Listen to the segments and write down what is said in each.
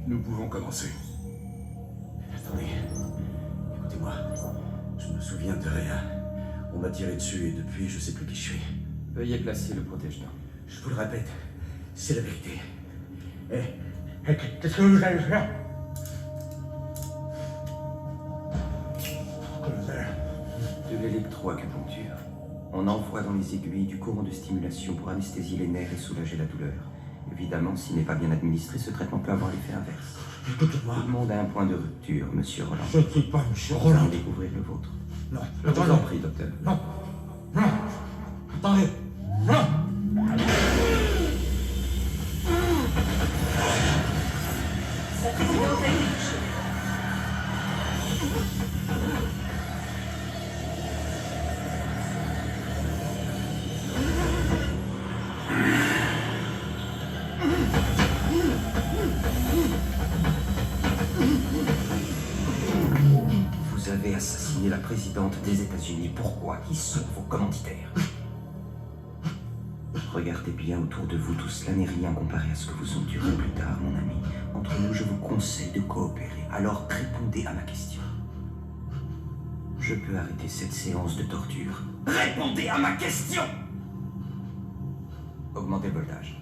Nous pouvons commencer. Attendez. Écoutez-moi. Je me souviens de rien. On m'a tiré dessus et depuis, je sais plus qui je suis. Veuillez placer le protège-dents. Je vous le répète, c'est la vérité. Qu'est-ce que vous allez faire? De l'électroacupuncture. On envoie dans les aiguilles du courant de stimulation pour anesthésier les nerfs et soulager la douleur. Évidemment, s'il n'est pas bien administré, ce traitement peut avoir l'effet inverse. Écoutez-moi. Tout le monde a un point de rupture, monsieur Roland. Je ne suis pas monsieur Vous Roland. allez découvrir le vôtre. Non, Je vous en attendez. prie, docteur. Non. Non. Attendez. Non. Sa présidente a été touchée. Vous avez assassiné la présidente des États-Unis. Pourquoi? Qui sont vos commanditaires? Regardez bien autour de vous, tout cela n'est rien comparé à ce que vous endurez plus tard, mon ami. Entre nous, je vous conseille de coopérer. Alors répondez à ma question. Je peux arrêter cette séance de torture. Répondez à ma question! Augmentez le voltage.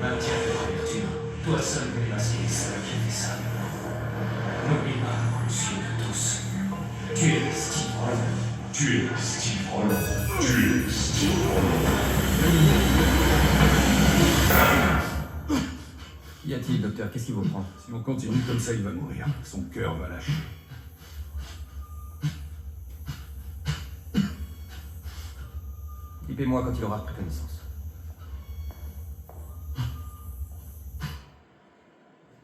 Maintiens ta couverture. Toi seul peux masquer les salles qui ont fait ça. N'oublie pas, monsieur de tous. Tu es Steve Rollins. Tu es Steve Rollins. Tu es Steve Qu'y a-t-il, docteur? Qu'est-ce qui vous prend? Si on continue comme ça, il va mourir. Son cœur va lâcher. Bipez-moi quand il aura repris connaissance.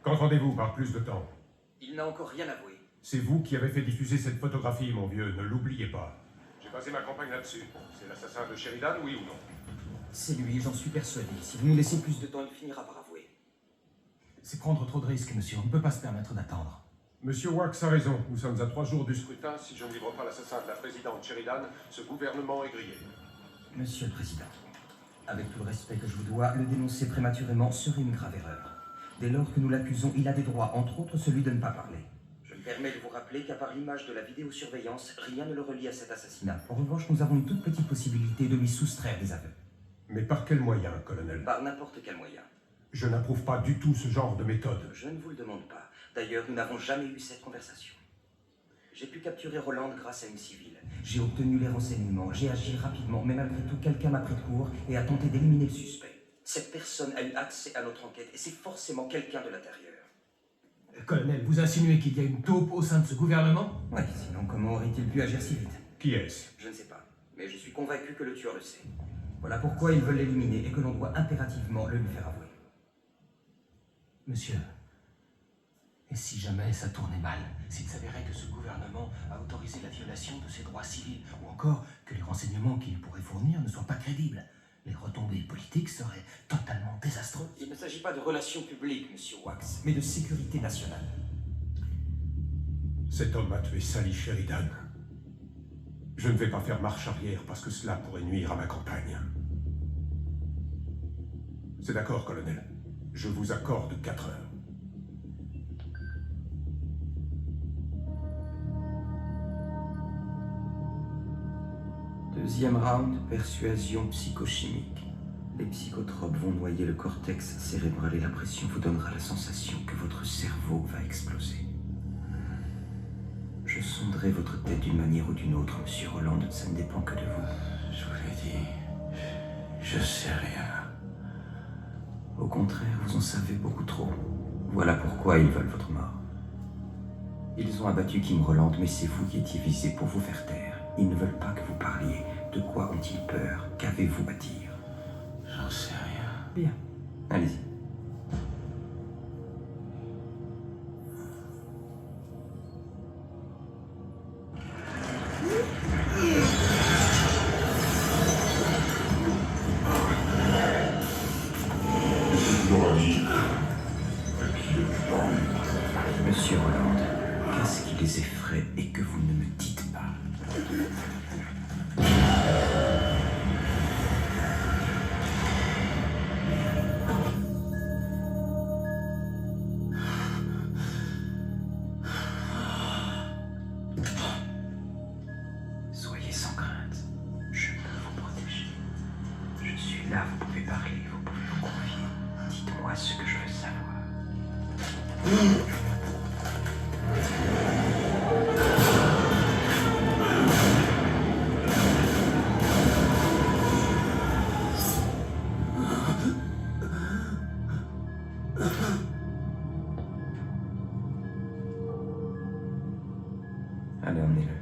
Qu'entendez-vous par plus de temps? Il n'a encore rien avoué. C'est vous qui avez fait diffuser cette photographie, mon vieux, ne l'oubliez pas. J'ai basé ma campagne là-dessus. C'est l'assassin de Sheridan, oui ou non? C'est lui, j'en suis persuadé. Si vous nous laissez plus de temps, il finira par avouer. C'est prendre trop de risques, monsieur. On ne peut pas se permettre d'attendre. Monsieur Wax a raison. Nous sommes à 3 jours du scrutin. Si je ne livre pas l'assassin de la présidente Sheridan, ce gouvernement est grillé. Monsieur le Président, avec tout le respect que je vous dois, le dénoncer prématurément serait une grave erreur. Dès lors que nous l'accusons, il a des droits, entre autres celui de ne pas parler. Je me permets de vous rappeler qu'à part l'image de la vidéosurveillance, rien ne le relie à cet assassinat. En revanche, nous avons une toute petite possibilité de lui soustraire des aveux. Mais par quel moyen, colonel? Par n'importe quel moyen. Je n'approuve pas du tout ce genre de méthode. Je ne vous le demande pas. D'ailleurs, nous n'avons jamais eu cette conversation. J'ai pu capturer Roland grâce à une civile. J'ai obtenu les renseignements, j'ai agi rapidement, mais malgré tout, quelqu'un m'a pris de court et a tenté d'éliminer le suspect. Cette personne a eu accès à notre enquête et c'est forcément quelqu'un de l'intérieur. Colonel, vous insinuez qu'il y a une taupe au sein de ce gouvernement? Oui, sinon comment aurait-il pu agir si vite? Qui est-ce? Je ne sais pas, mais je suis convaincu que le tueur le sait. Voilà pourquoi ils veulent l'éliminer et que l'on doit impérativement le lui faire avouer. Monsieur, et si jamais ça tournait mal, s'il s'avérait que ce gouvernement a autorisé la violation de ses droits civils, ou encore que les renseignements qu'il pourrait fournir ne soient pas crédibles, les retombées politiques seraient totalement désastreuses. Il ne s'agit pas de relations publiques, monsieur Wax, mais de sécurité nationale. Cet homme a tué Sally Sheridan. Je ne vais pas faire marche arrière parce que cela pourrait nuire à ma campagne. C'est d'accord, colonel. Je vous accorde 4 heures. Deuxième round, persuasion psychochimique. Les psychotropes vont noyer le cortex cérébral et la pression vous donnera la sensation que votre cerveau va exploser. Je sonderai votre tête d'une manière ou d'une autre, monsieur Roland, ça ne dépend que de vous. Je vous l'ai dit. Je sais rien. Au contraire, vous en savez beaucoup trop. Voilà pourquoi ils veulent votre mort. Ils ont abattu Kim Roland, mais c'est vous qui étiez visé pour vous faire taire. Ils ne veulent pas que vous parliez. De quoi ont-ils peur? Qu'avez-vous à dire? J'en sais rien. Bien. Allez-y. Là, vous pouvez parler, vous pouvez vous confier. Dites-moi ce que je veux savoir. Allez, emmenez-le.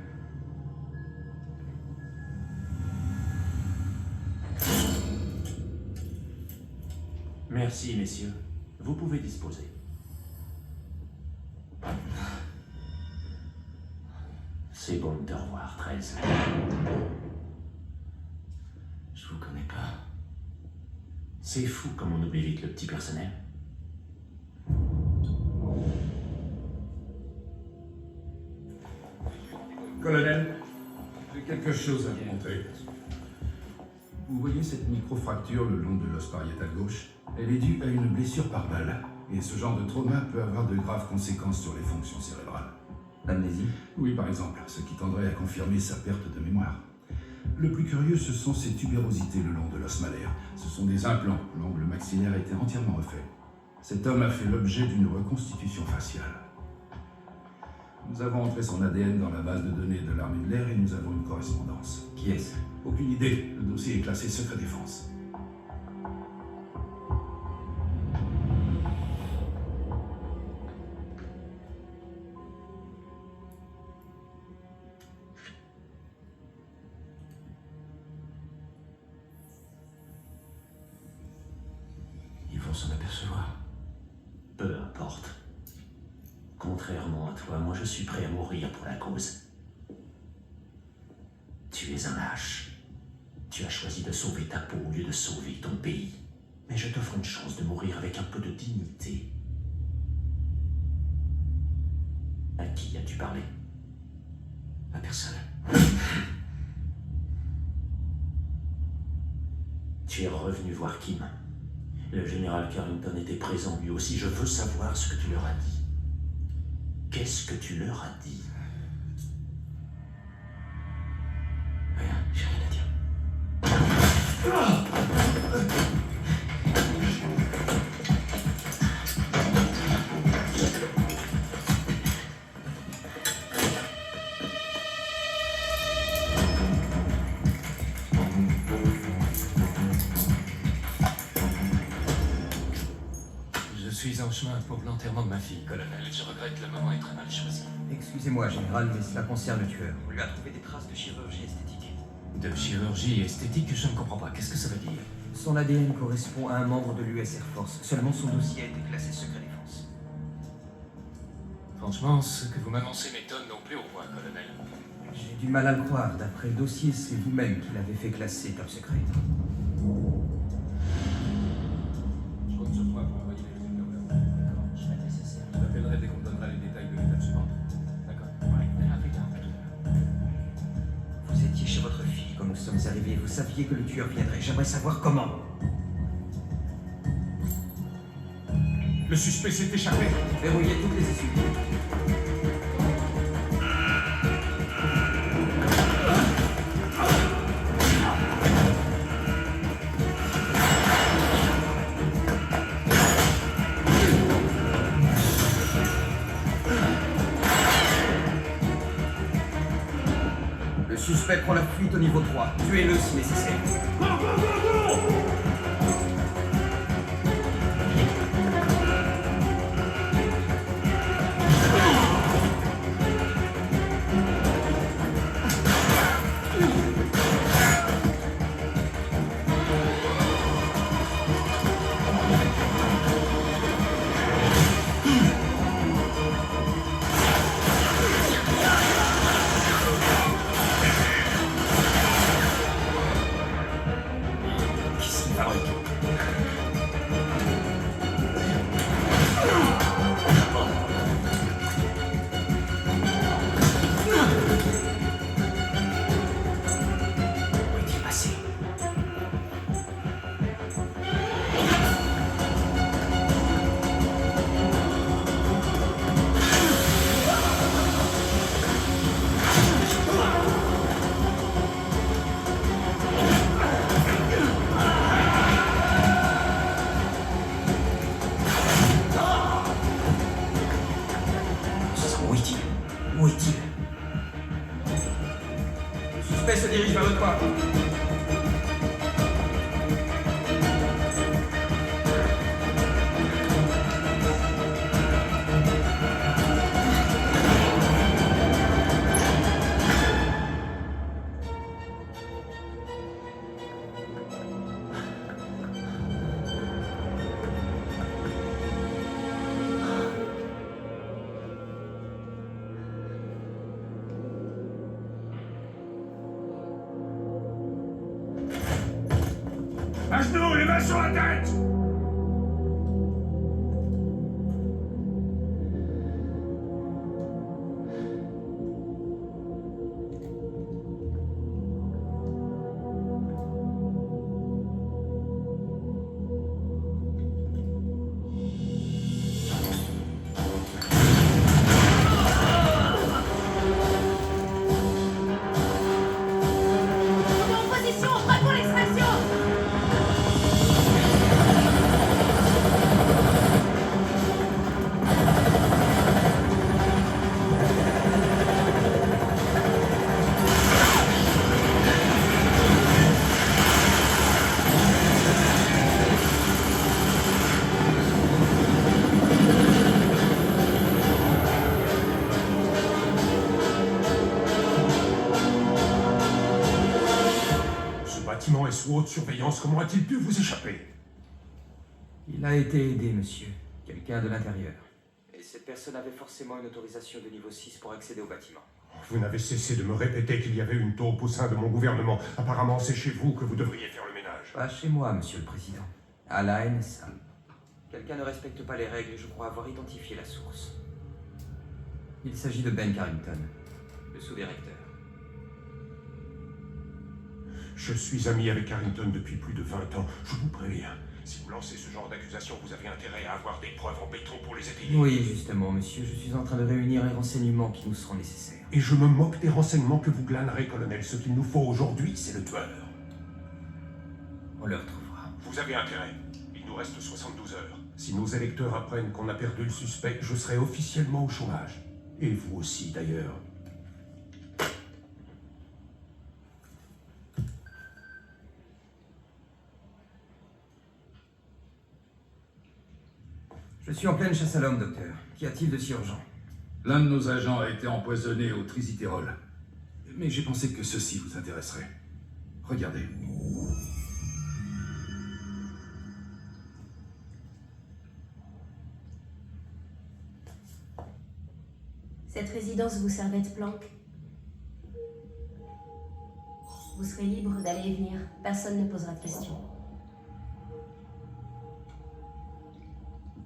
Merci, messieurs. Vous pouvez disposer. C'est bon de te revoir, 13. Je vous connais pas. C'est fou comme on oublie vite le petit personnel. Colonel, j'ai quelque chose à vous montrer. Vous voyez cette micro-fracture le long de l'os pariétal gauche? Elle est due à une blessure par balle. Et ce genre de trauma peut avoir de graves conséquences sur les fonctions cérébrales. L'amnésie? Oui, par exemple, ce qui tendrait à confirmer sa perte de mémoire. Le plus curieux, ce sont ces tubérosités le long de l'os malaire. Ce sont des implants. L'angle maxillaire a été entièrement refait. Cet homme a fait l'objet d'une reconstitution faciale. Nous avons entré son ADN dans la base de données de l'armée de l'air et nous avons une correspondance. Qui est-ce? Aucune idée. Le dossier est classé secret défense. Ils vont s'en apercevoir. Peu importe. Contrairement à toi, moi je suis prêt à mourir pour la cause. Tu es un lâche. Tu as choisi de sauver ta peau au lieu de sauver ton pays. Mais je t'offre une chance de mourir avec un peu de dignité. À qui as-tu parlé? À personne. Tu es revenu voir Kim. Le général Carrington était présent lui aussi. Je veux savoir ce que tu leur as dit. Qu'est-ce que tu leur as dit? Rien, j'ai rien à dire. Je suis en chemin pour l'enterrement de ma fille, colonel. Je regrette, le moment est très mal choisi. Excusez-moi, général, mais cela concerne le tueur. On lui a trouvé des traces de chirurgie esthétique. De chirurgie esthétique, je ne comprends pas. Qu'est-ce que ça veut dire? Son ADN correspond à un membre de l'US Air Force. Seulement son dossier a été classé secret défense. Franchement, ce que vous m'annoncez m'étonne non plus au point, colonel. J'ai du mal à le croire. D'après le dossier, c'est vous-même qui l'avez fait classer top secret. Je compte sur toi pour envoyer les résultats au labo. D'accord, je ferai le nécessaire. Je t'appellerai dès qu'on me donnera les détails de l'étape suivante. D'accord. Ouais, rapidement. Vous étiez chez votre fille quand nous sommes arrivés. Vous saviez que le tueur viendrait. J'aimerais savoir comment. Le suspect s'est échappé. Verrouillez toutes les issues. Le suspect prend la fuite au niveau 3. Tuez-le si nécessaire. Qu'est-ce qu'il pas. À genoux, les mains sur la tête! On est en position, braquons l'extraction! Ce bâtiment est sous haute surveillance. Comment a-t-il pu vous échapper? Il a été aidé, monsieur. Quelqu'un de l'intérieur. Et cette personne avait forcément une autorisation de niveau 6 pour accéder au bâtiment. Vous n'avez cessé de me répéter qu'il y avait une taupe au sein de mon gouvernement. Apparemment, c'est chez vous que vous devriez faire le ménage. Pas chez moi, monsieur le président. À la NSA. Quelqu'un ne respecte pas les règles et je crois avoir identifié la source. Il s'agit de Ben Carrington, le sous-directeur. Je suis ami avec Carrington depuis plus de 20 ans. Je vous préviens, si vous lancez ce genre d'accusation, vous avez intérêt à avoir des preuves en béton pour les étayer. Oui, justement, monsieur, je suis en train de réunir les renseignements qui nous seront nécessaires. Et je me moque des renseignements que vous glanerez, colonel. Ce qu'il nous faut aujourd'hui, c'est le tueur. On le retrouvera. Vous avez intérêt. Il nous reste 72 heures. Si nos électeurs apprennent qu'on a perdu le suspect, je serai officiellement au chômage. Et vous aussi, d'ailleurs. Je suis en pleine chasse à l'homme, docteur. Qu'y a-t-il de si urgent? L'un de nos agents a été empoisonné au trisitérol. Mais j'ai pensé que ceci vous intéresserait. Regardez. Cette résidence vous servait de planque. Vous serez libre d'aller et venir. Personne ne posera de questions.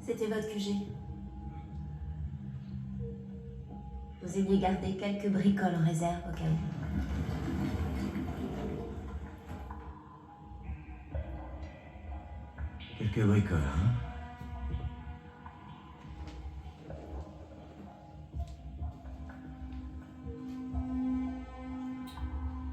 C'était votre QG. Vous ayez gardé quelques bricoles en réserve au cas où. Quelques bricoles, hein?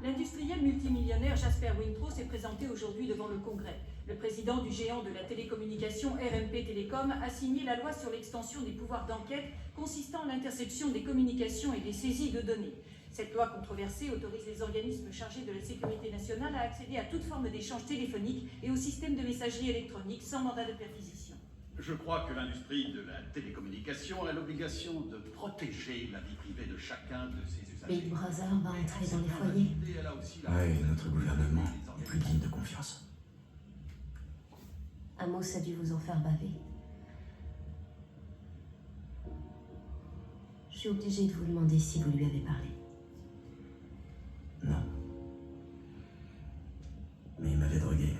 L'industriel multimillionnaire Jasper Winthrop s'est présenté aujourd'hui devant le Congrès. Le président du géant de la télécommunication RMP Télécom a signé la loi sur l'extension des pouvoirs d'enquête consistant en l'interception des communications et des saisies de données. Cette loi controversée autorise les organismes chargés de la sécurité nationale à accéder à toute forme d'échange téléphonique et au système de messagerie électronique sans mandat de perquisition. Je crois que l'industrie de la télécommunication a l'obligation de protéger la vie privée de chacun de ses usagers. Big Brother va entrer dans les foyers. Ouais, notre gouvernement est plus digne de confiance. Amos a dû vous en faire baver. Je suis obligée de vous demander si vous lui avez parlé. Non. Mais il m'avait drogué.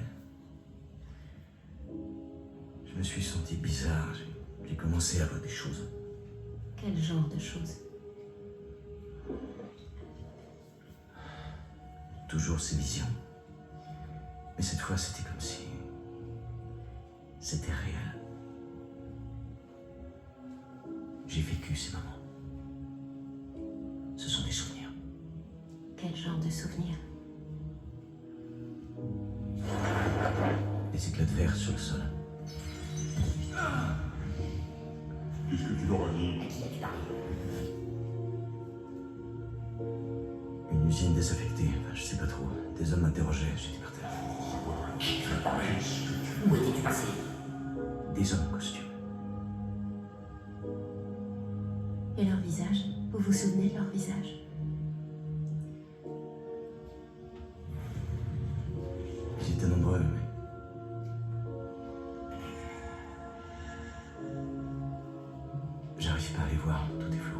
Je me suis senti bizarre. J'ai commencé à voir des choses. Quel genre de choses? Toujours ces visions. Mais cette fois, c'était comme si... c'était réel. J'ai vécu ces moments. Ce sont des souvenirs. Quel genre de souvenirs? Des éclats de verre sur le sol. Qu'est-ce que tu leur as dit? Une usine désaffectée. Enfin, je sais sais pas trop. Des hommes m'interrogeaient, j'étais par terre. Où étais-tu passé? Des hommes en costume. Et leur visage? Vous vous souvenez de leur visage? Ils étaient nombreux, mais... J'arrive pas à les voir, tout est flou.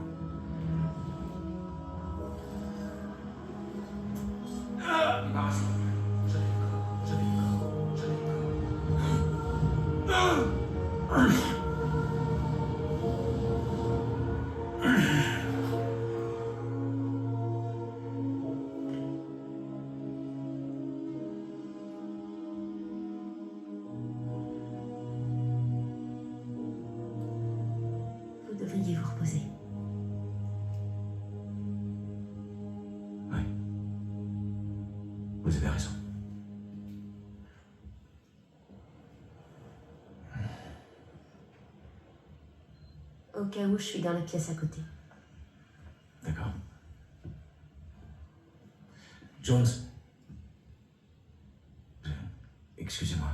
Vous devriez vous reposer. Oui. Vous avez raison. Au cas où, je suis dans la pièce à côté. D'accord. Jones. Excusez-moi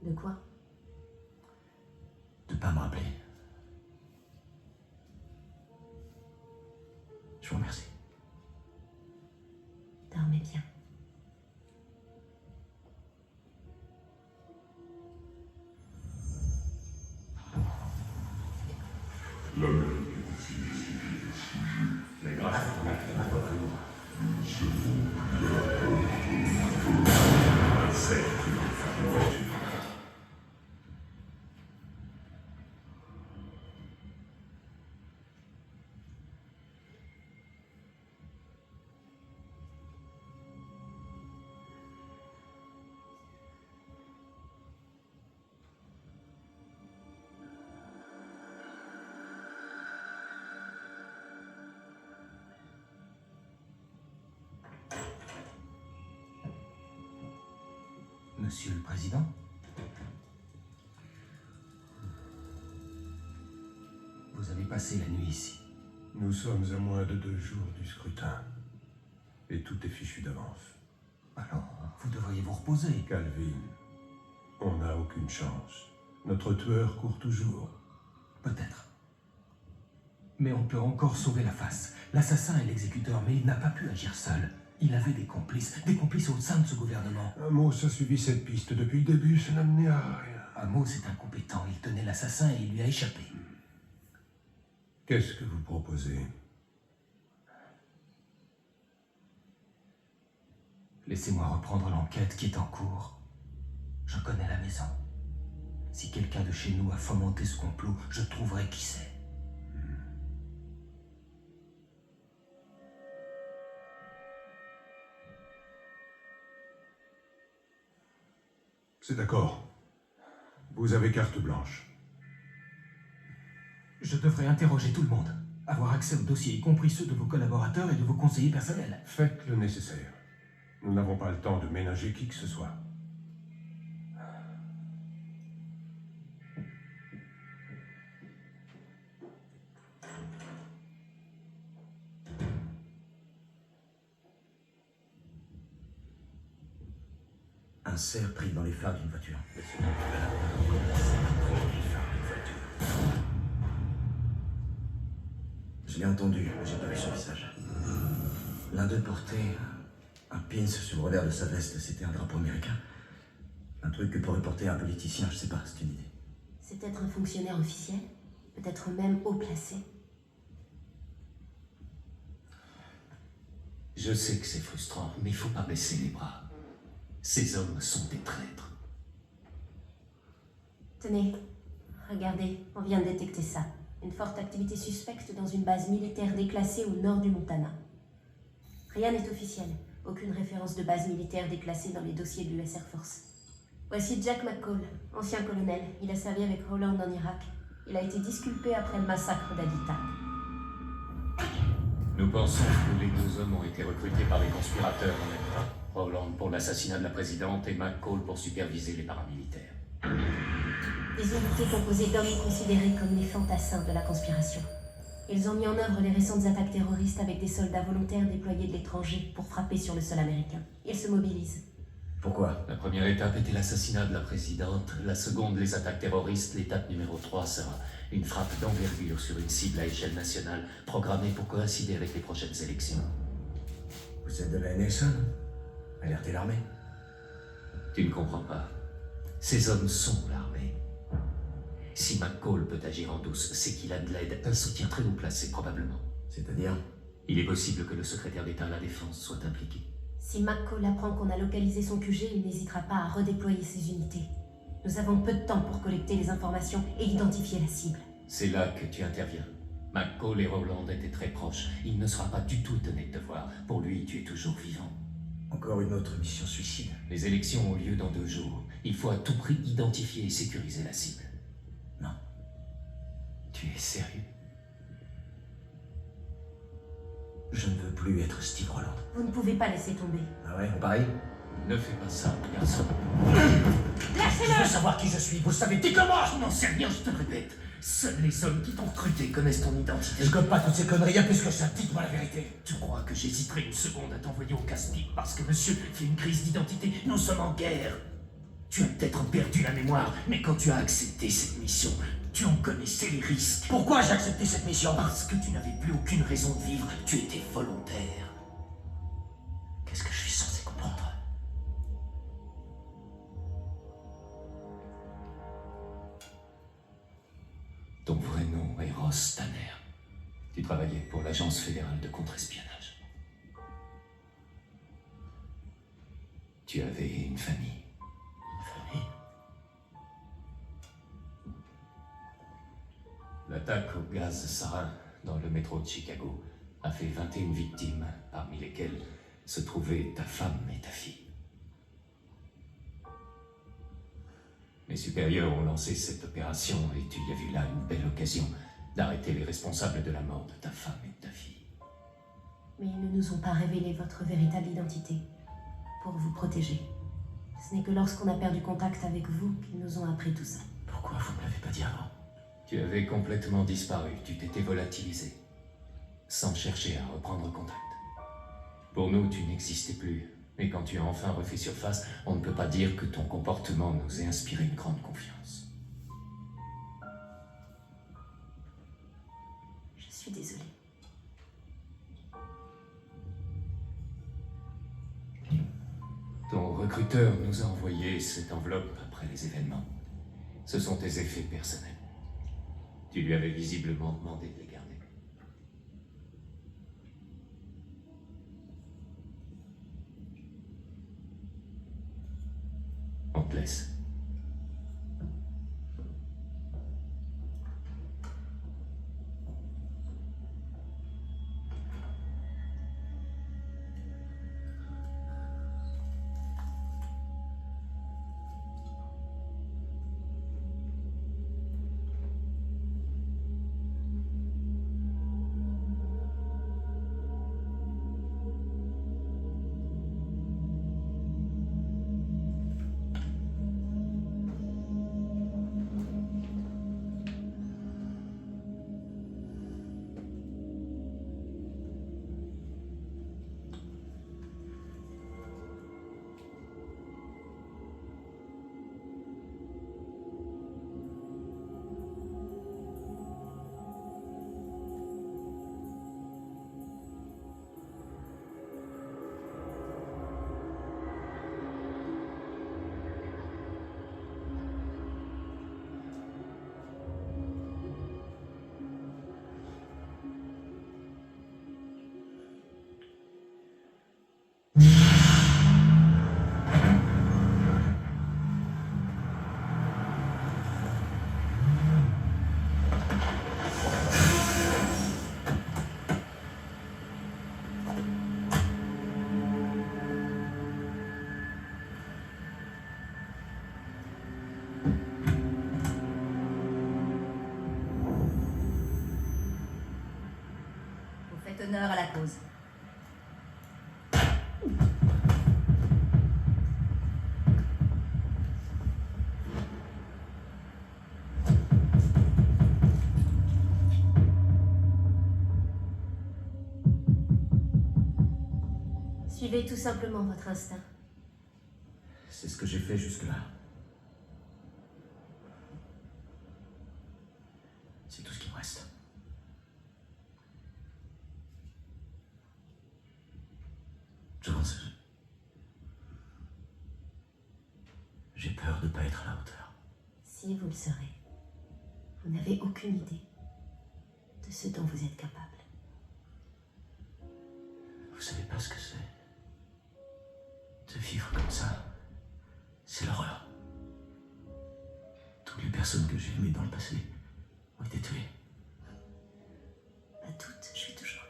De quoi? de pas me rappeler. Je vous remercie. Dormez bien. Monsieur le Président? Vous avez passé la nuit ici. Nous sommes à moins de 2 jours du scrutin. Et tout est fichu d'avance. Alors, vous devriez vous reposer. Calvin, on n'a aucune chance. Notre tueur court toujours. Peut-être. Mais on peut encore sauver la face. L'assassin est l'exécuteur, mais il n'a pas pu agir seul. Il avait des complices au sein de ce gouvernement. Amos a suivi cette piste depuis le début, ça n'a mené à rien. Amos est incompétent, il tenait l'assassin et il lui a échappé. Qu'est-ce que vous proposez? Laissez-moi reprendre l'enquête qui est en cours. Je connais la maison. Si quelqu'un de chez nous a fomenté ce complot, je trouverai qui c'est. C'est d'accord. Vous avez carte blanche. Je devrais interroger tout le monde, avoir accès aux dossiers, y compris ceux de vos collaborateurs et de vos conseillers personnels. Faites le nécessaire. Nous n'avons pas le temps de ménager qui que ce soit. Un cerf pris dans les phares d'une voiture. Je l'ai entendu, mais j'ai pas vu son visage. L'un d'eux portait un pins sur le revers de sa veste. C'était un drapeau américain. Un truc que pourrait porter un politicien, je sais pas, c'est une idée. C'est peut-être un fonctionnaire officiel, peut-être même haut placé. Je sais que c'est frustrant, mais il faut pas baisser les bras. Ces hommes sont des traîtres. Tenez, regardez, on vient de détecter ça. Une forte activité suspecte dans une base militaire déclassée au nord du Montana. Rien n'est officiel. Aucune référence de base militaire déclassée dans les dossiers de l'US Air Force. Voici Jack McCall, ancien colonel. Il a servi avec Holland en Irak. Il a été disculpé après le massacre d'Adita. Nous pensons que les 2 hommes ont été recrutés par les conspirateurs en même temps. Holland pour l'assassinat de la présidente et McCall pour superviser les paramilitaires. Des unités composées d'hommes considérés comme les fantassins de la conspiration. Ils ont mis en œuvre les récentes attaques terroristes avec des soldats volontaires déployés de l'étranger pour frapper sur le sol américain. Ils se mobilisent. Pourquoi? La première étape était l'assassinat de la présidente, la seconde les attaques terroristes, l'étape numéro 3 sera une frappe d'envergure sur une cible à échelle nationale, programmée pour coïncider avec les prochaines élections. Vous êtes de la NSA, non? Alertez l'armée. Tu ne comprends pas. Ces hommes sont l'armée. Si McCall peut agir en douce, c'est qu'il a de l'aide, un soutien très haut placé probablement. C'est-à-dire? Il est possible que le secrétaire d'État à la Défense soit impliqué. Si McCall apprend qu'on a localisé son QG, il n'hésitera pas à redéployer ses unités. Nous avons peu de temps pour collecter les informations et identifier la cible. C'est là que tu interviens. McCall et Rowland étaient très proches. Il ne sera pas du tout étonné de te voir. Pour lui, tu es toujours vivant. Encore une autre mission suicide. Les élections ont lieu dans 2 jours. Il faut à tout prix identifier et sécuriser la cible. Non. Tu es sérieux? Je ne veux plus être Steve Rowland. Vous ne pouvez pas laisser tomber. Ah ouais, on parie? Ne fais pas ça, garçon. Lâchez-le! Je veux savoir qui je suis, vous le savez, dites-le-moi! Je n'en sais rien, je te le répète. Seuls les hommes qui t'ont recruté connaissent ton identité. Je gobe pas toutes ces conneries, y'a plus que ça, dites-moi la vérité. Tu crois que j'hésiterai une seconde à t'envoyer au casse-pipe parce que monsieur fait une crise d'identité? Nous sommes en guerre. Tu as peut-être perdu la mémoire, mais quand tu as accepté cette mission, tu en connaissais les risques. Pourquoi j'ai accepté cette mission? Parce que tu n'avais plus aucune raison de vivre, tu étais volontaire. Qu'est-ce que je suis censé comprendre? Ton vrai nom est Ross Tanner. Tu travaillais pour l'Agence fédérale de contre-espionnage. Tu avais une famille. L'attaque au gaz sarin dans le métro de Chicago a fait 21 victimes, parmi lesquelles se trouvaient ta femme et ta fille. Mes supérieurs ont lancé cette opération et tu y as vu là une belle occasion d'arrêter les responsables de la mort de ta femme et de ta fille. Mais ils ne nous ont pas révélé votre véritable identité. Pour vous protéger. Ce n'est que lorsqu'on a perdu contact avec vous qu'ils nous ont appris tout ça. Pourquoi vous me l'avez pas dit avant? Tu avais complètement disparu, tu t'étais volatilisé, sans chercher à reprendre contact. Pour nous, tu n'existais plus, mais quand tu as enfin refait surface, on ne peut pas dire que ton comportement nous ait inspiré une grande confiance. Je suis désolée. Ton recruteur nous a envoyé cette enveloppe après les événements. Ce sont tes effets personnels. Tu lui avais visiblement demandé de les garder. On te laisse. Honneur à la cause. Suivez tout simplement votre instinct. C'est ce que j'ai fait jusque-là. C'est tout ce qui me reste. Jones, j'ai peur de ne pas être à la hauteur. Si vous le serez, vous n'avez aucune idée de ce dont vous êtes capable. Vous savez pas ce que c'est de vivre comme ça. C'est l'horreur. Toutes les personnes que j'ai aimées dans le passé ont été tuées. Pas toutes, je suis toujours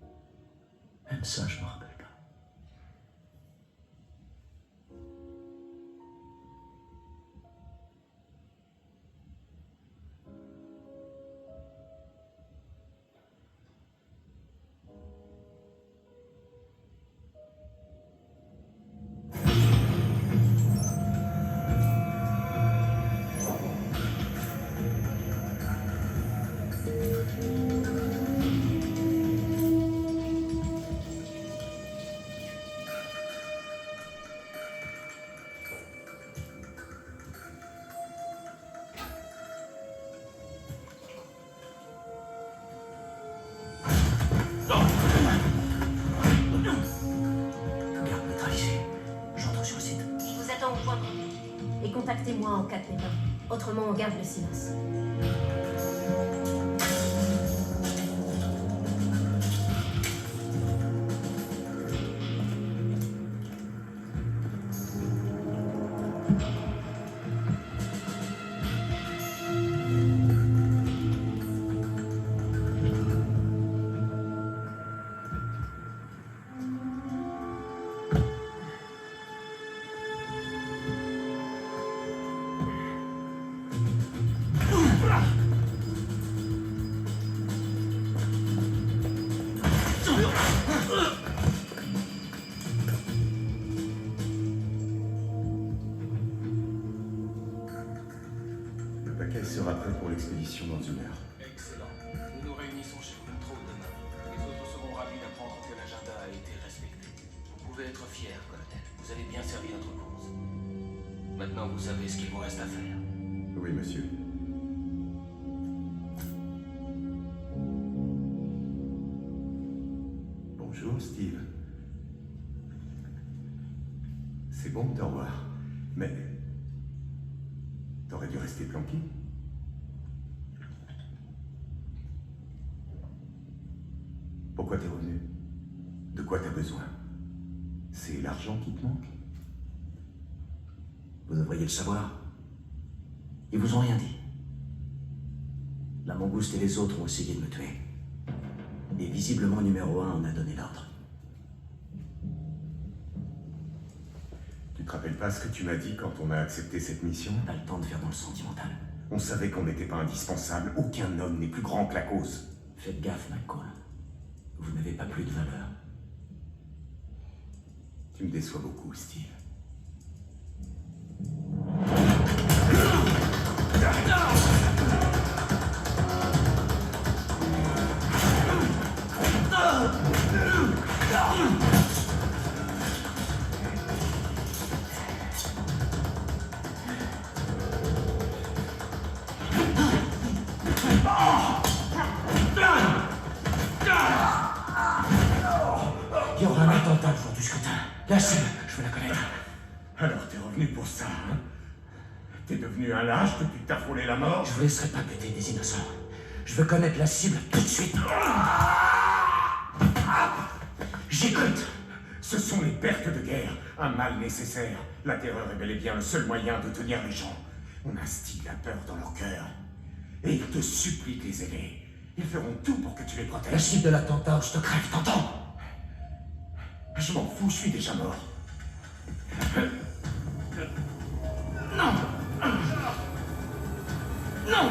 là. Même ça, je me rappelle pas. Garde neutralisée. J'entre sur le site. Je vous attends au point de rendez-vous. Et contactez-moi en cas de pépin. Autrement, on garde le silence. Le paquet sera prêt pour l'expédition dans 1 heure. Excellent. Nous nous réunissons chez Winthrop demain. Les autres seront ravis d'apprendre que l'agenda a été respecté. Vous pouvez être fier, colonel. Vous avez bien servi notre cause. Maintenant, vous savez ce qu'il vous reste à faire. Oui, monsieur. Bonjour, Steve. C'est bon de te revoir. Mais... t'aurais dû rester planqué. Pourquoi t'es revenu? De quoi t'as besoin? C'est l'argent qui te manque? Vous devriez le savoir. Ils vous ont rien dit. La mangouste et les autres ont essayé de me tuer. Et visiblement, numéro 1 en a donné l'ordre. Tu te rappelles pas ce que tu m'as dit quand on a accepté cette mission? Pas le temps de faire dans le sentimental. On savait qu'on n'était pas indispensable. Aucun homme n'est plus grand que la cause. Faites gaffe, McCall. Vous n'avez pas plus de valeur. Tu me déçois beaucoup, Steve. Il y aura un attentat le jour du scrutin. La cible, je veux la connaître. Alors t'es revenu pour ça, hein? T'es devenu un lâche depuis que t'as frôlé la mort? Je vous laisserai pas buter des innocents. Je veux connaître la cible tout de suite. J'écoute. Ce sont les pertes de guerre, un mal nécessaire. La terreur est bel et bien le seul moyen de tenir les gens. On instille la peur dans leur cœur. Et ils te supplient de les aider. Ils feront tout pour que tu les La protèges. cible de l'attentat où je te crève, t'entends? Je m'en fous, je suis déjà mort. Non! Non!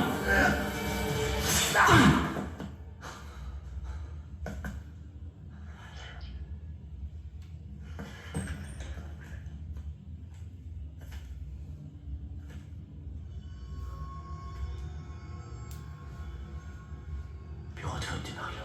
Bureau de vote du Maryland.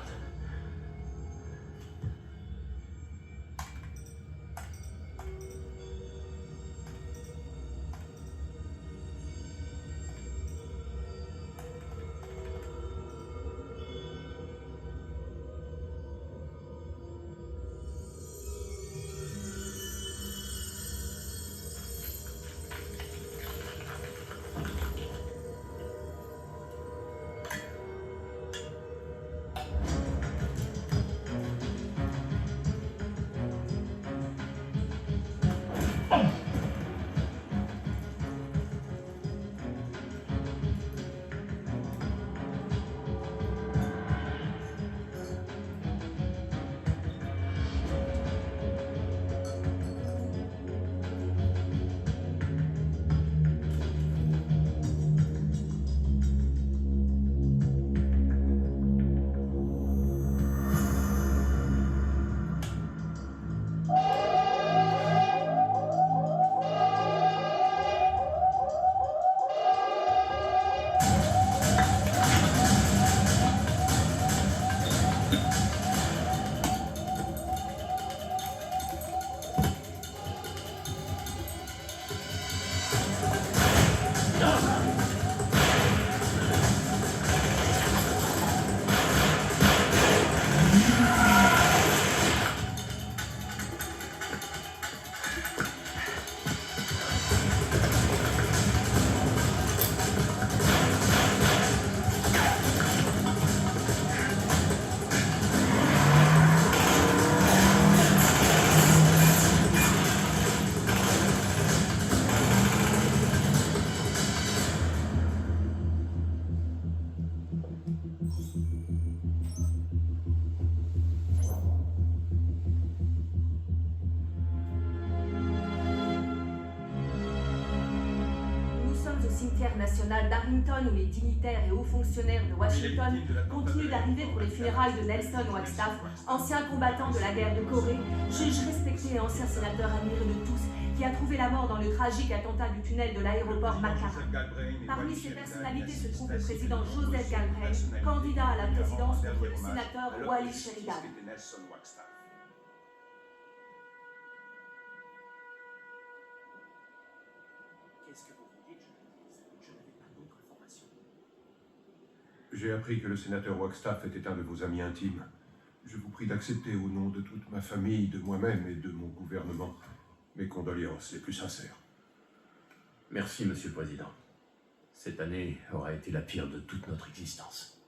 cimetière national d'Arlington où les dignitaires et hauts fonctionnaires de Washington continuent d'arriver pour les funérailles de Nelson Wagstaff, ancien combattant de la guerre de Corée, juge respecté et ancien sénateur admiré de tous, qui a trouvé la mort dans le tragique attentat du tunnel de l'aéroport McCarran. Parmi ces personnalités se trouve le président Joseph Galbraith, candidat à la présidence contre le sénateur Wally Sheridan. Qu'est-ce que vous voulez que je n'avais pas d'autres informations. J'ai appris que le sénateur Wagstaff était un de vos amis intimes. Je vous prie d'accepter au nom de toute ma famille, de moi-même et de mon gouvernement mes condoléances les plus sincères. Merci, Monsieur le Président. Cette année aura été la pire de toute notre existence.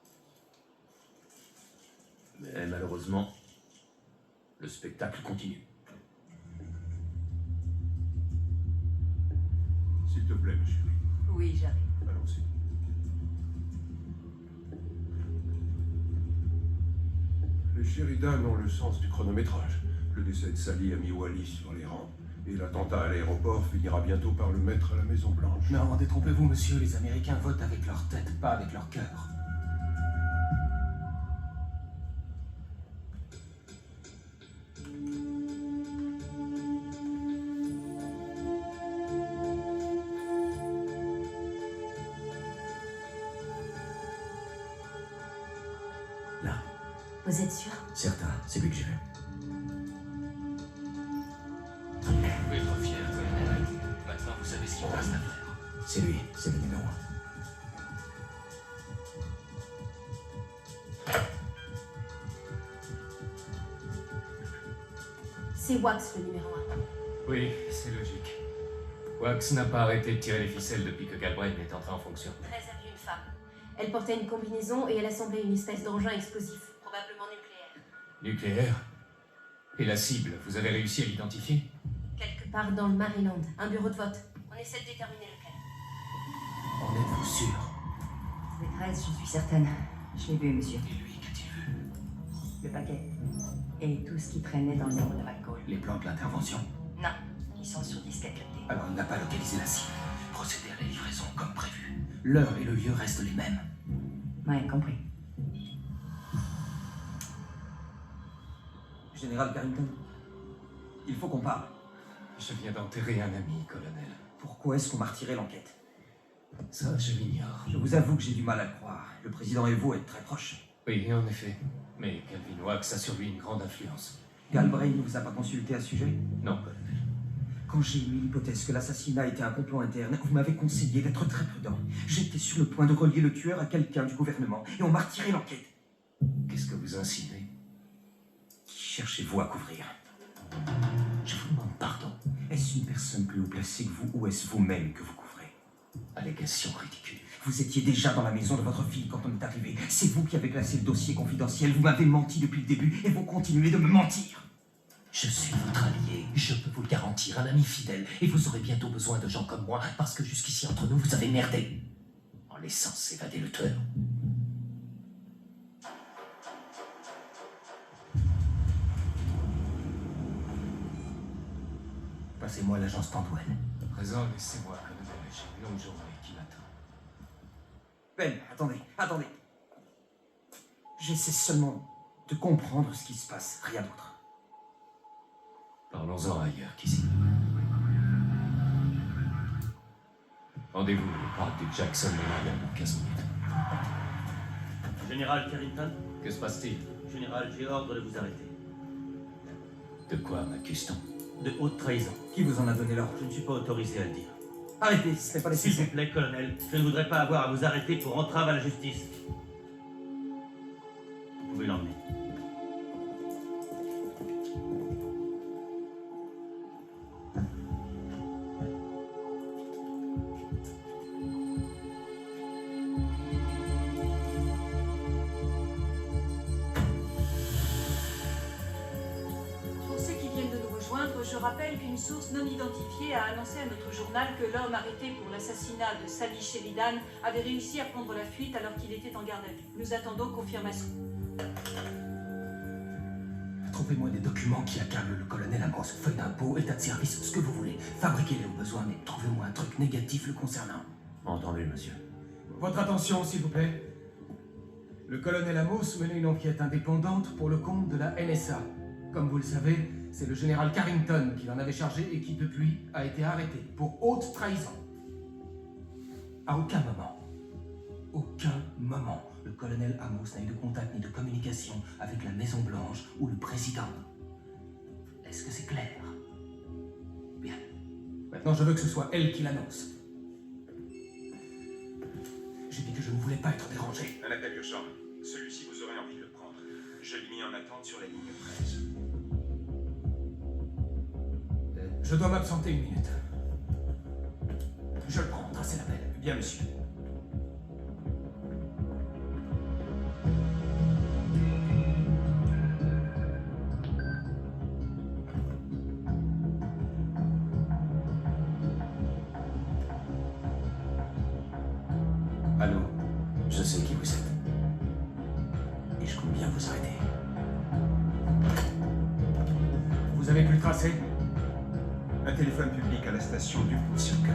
Mais malheureusement, le spectacle continue. S'il te plaît, ma chérie. Oui, j'arrive. Allons-y. Les Sheridan ont le sens du chronométrage. Le décès de Sally a mis Wally sur les rangs. Et l'attentat à l'aéroport finira bientôt par le mettre à la Maison Blanche. Non, détrompez-vous, monsieur. Les Américains votent avec leur tête, pas avec leur cœur. Là, Vous êtes sûr? certain, c'est lui que j'ai vu. Vous pouvez être fier, colonel. Maintenant, vous savez ce qu'il reste à faire. C'est lui, c'est le numéro 1. C'est Wax le numéro 1. Oui, c'est logique. Wax n'a pas arrêté de tirer les ficelles depuis que Galbraith est entré en fonction. Très habile femme. Elle portait une combinaison et elle assemblait une espèce d'engin explosif, probablement nucléaire. Nucléaire. Et la cible, vous avez réussi à l'identifier? Quelque part dans le Maryland, un bureau de vote. On essaie de déterminer lequel. En êtes-vous sûr? Maîtresse, je suis certaine. Je l'ai vu, monsieur. Et lui, qu'a-t-il vu? Le paquet. Et tout ce qui traînait dans le bureau de McCall. Les plans de l'intervention? Non, ils sont sur disquette cryptée. Alors il n'a pas localisé la cible. Procédez à la livraison comme prévu. L'heure et le lieu restent les mêmes. Ouais, compris. Général Carrington, il faut qu'on parle. Je viens d'enterrer un ami, colonel. Pourquoi est-ce qu'on m'a retiré l'enquête? Ça, je l'ignore. Je vous avoue que j'ai du mal à le croire. Le président et vous êtes très proches. Oui, en effet. Mais Calvin Wax a sur lui une grande influence. Galbraith ne vous a pas consulté à ce sujet? Non, colonel. Quand j'ai émis l'hypothèse que l'assassinat était un complot interne, vous m'avez conseillé d'être très prudent. J'étais sur le point de relier le tueur à quelqu'un du gouvernement, et on m'a retiré l'enquête. Qu'est-ce que vous insinuez? Qui cherchez-vous à couvrir? Je vous demande pardon. Est-ce une personne plus haut placée que vous, ou est-ce vous-même que vous couvrez? Allégation ridicule. Vous étiez déjà dans la maison de votre fille quand on est arrivé. C'est vous qui avez classé le dossier confidentiel. Vous m'avez menti depuis le début, et vous continuez de me mentir. Je suis votre allié, je peux vous le garantir, un ami fidèle, et vous aurez bientôt besoin de gens comme moi, parce que jusqu'ici entre nous, vous avez merdé, en laissant s'évader le tueur. Passez-moi l'agent Standwell. À présent, laissez-moi, colonel. J'ai une longue journée qui m'attend. Ben, attendez. J'essaie seulement de comprendre ce qui se passe, rien d'autre. Parlons-en ailleurs qu'ici. Rendez-vous au parc de Jackson Memorial dans 15 minutes. Général Carrington, Que se passe-t-il? général, j'ai ordre de vous arrêter. De quoi m'accuse-t-on? De haute trahison. Qui vous en a donné l'ordre? Je ne suis pas autorisé à le dire. Arrêtez, ce n'est pas S'il nécessaire. vous plaît, colonel, je ne voudrais pas avoir à vous arrêter pour entrave à la justice. Vous pouvez l'emmener. Pour ceux qui viennent de nous rejoindre, je rappelle qu'une source non identifiée a annoncé à notre journal que l'homme arrêté pour l'assassinat de Sally Sheridan avait réussi à prendre la fuite alors qu'il était en garde à vue. Nous attendons confirmation. Trouvez-moi des documents qui accablent le colonel Amos, feuille d'impôt, état de service, ce que vous voulez. Fabriquez-les au besoin, mais trouvez-moi un truc négatif le concernant. Entendu, monsieur. Votre attention, s'il vous plaît. Le colonel Amos menait une enquête indépendante pour le compte de la NSA. Comme vous le savez, c'est le général Carrington qui l'en avait chargé et qui, depuis, a été arrêté pour haute trahison. À aucun moment, le colonel Amos n'a eu de contact ni de communication avec la Maison-Blanche ou le président. Est-ce que c'est clair? Bien. Maintenant, je veux que ce soit elle qui l'annonce. J'ai dit que je ne voulais pas être dérangé. Un appel urgent. Celui-ci, vous aurez envie de le prendre. Je l'ai mis en attente sur la ligne 13. Je dois m'absenter une minute. Je le prends, tracez l'appel. Bien, monsieur. Allô, je sais qui vous êtes. Et je compte bien vous arrêter. Vous avez pu le tracer? Un téléphone public à la station du Full Circle.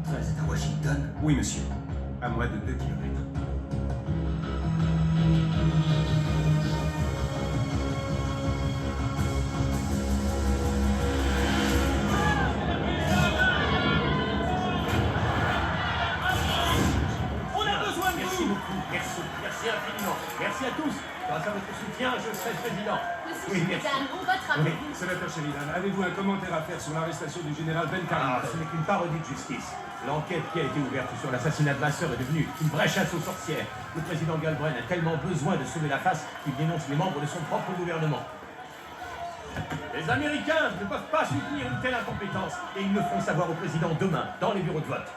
13 est à Washington? Oui, monsieur. À moins de 2 kilomètres. On a besoin de Merci vous! beaucoup. Merci infiniment. Merci à tous. Grâce à votre soutien, je serai président. Monsieur Sheridan, on votera pour vous. Sénateur Sheridan, avez-vous un commentaire à faire sur l'arrestation du général Ben Carrington? Ce n'est qu'une parodie de justice. L'enquête qui a été ouverte sur l'assassinat de ma sœur est devenue une vraie chasse aux sorcières. Le président Galbraith a tellement besoin de sauver la face qu'il dénonce les membres de son propre gouvernement. Les Américains ne peuvent pas soutenir une telle incompétence et ils le feront savoir au président demain, dans les bureaux de vote.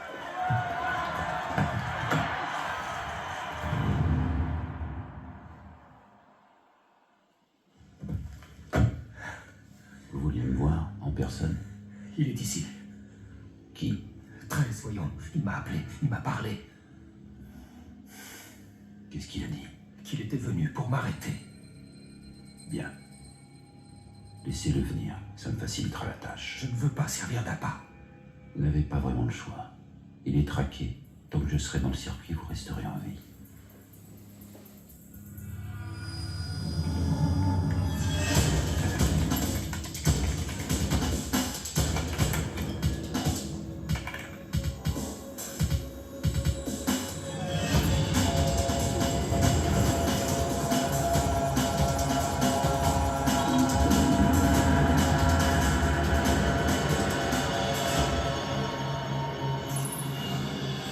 Vous vouliez me voir en personne? Il est ici. Qui? 13, voyons. Il m'a appelé, il m'a parlé. Qu'est-ce qu'il a dit? Qu'il était venu pour m'arrêter. Bien. Laissez-le venir, ça me facilitera la tâche. Je ne veux pas servir d'appât. Vous n'avez pas vraiment le choix. Il est traqué. Tant que je serai dans le circuit, vous resterez en vie.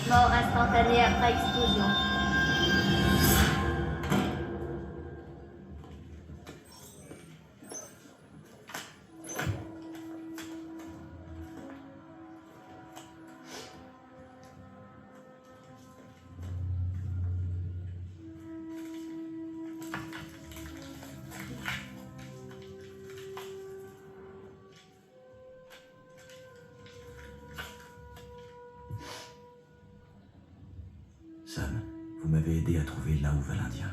Mort instantanée après explosion. Sam, vous m'avez aidé à trouver là où va l'Indien.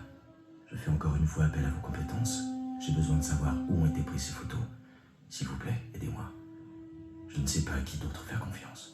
Je fais encore une fois appel à vos compétences. J'ai besoin de savoir où ont été prises ces photos. S'il vous plaît, aidez-moi. Je ne sais pas à qui d'autre faire confiance.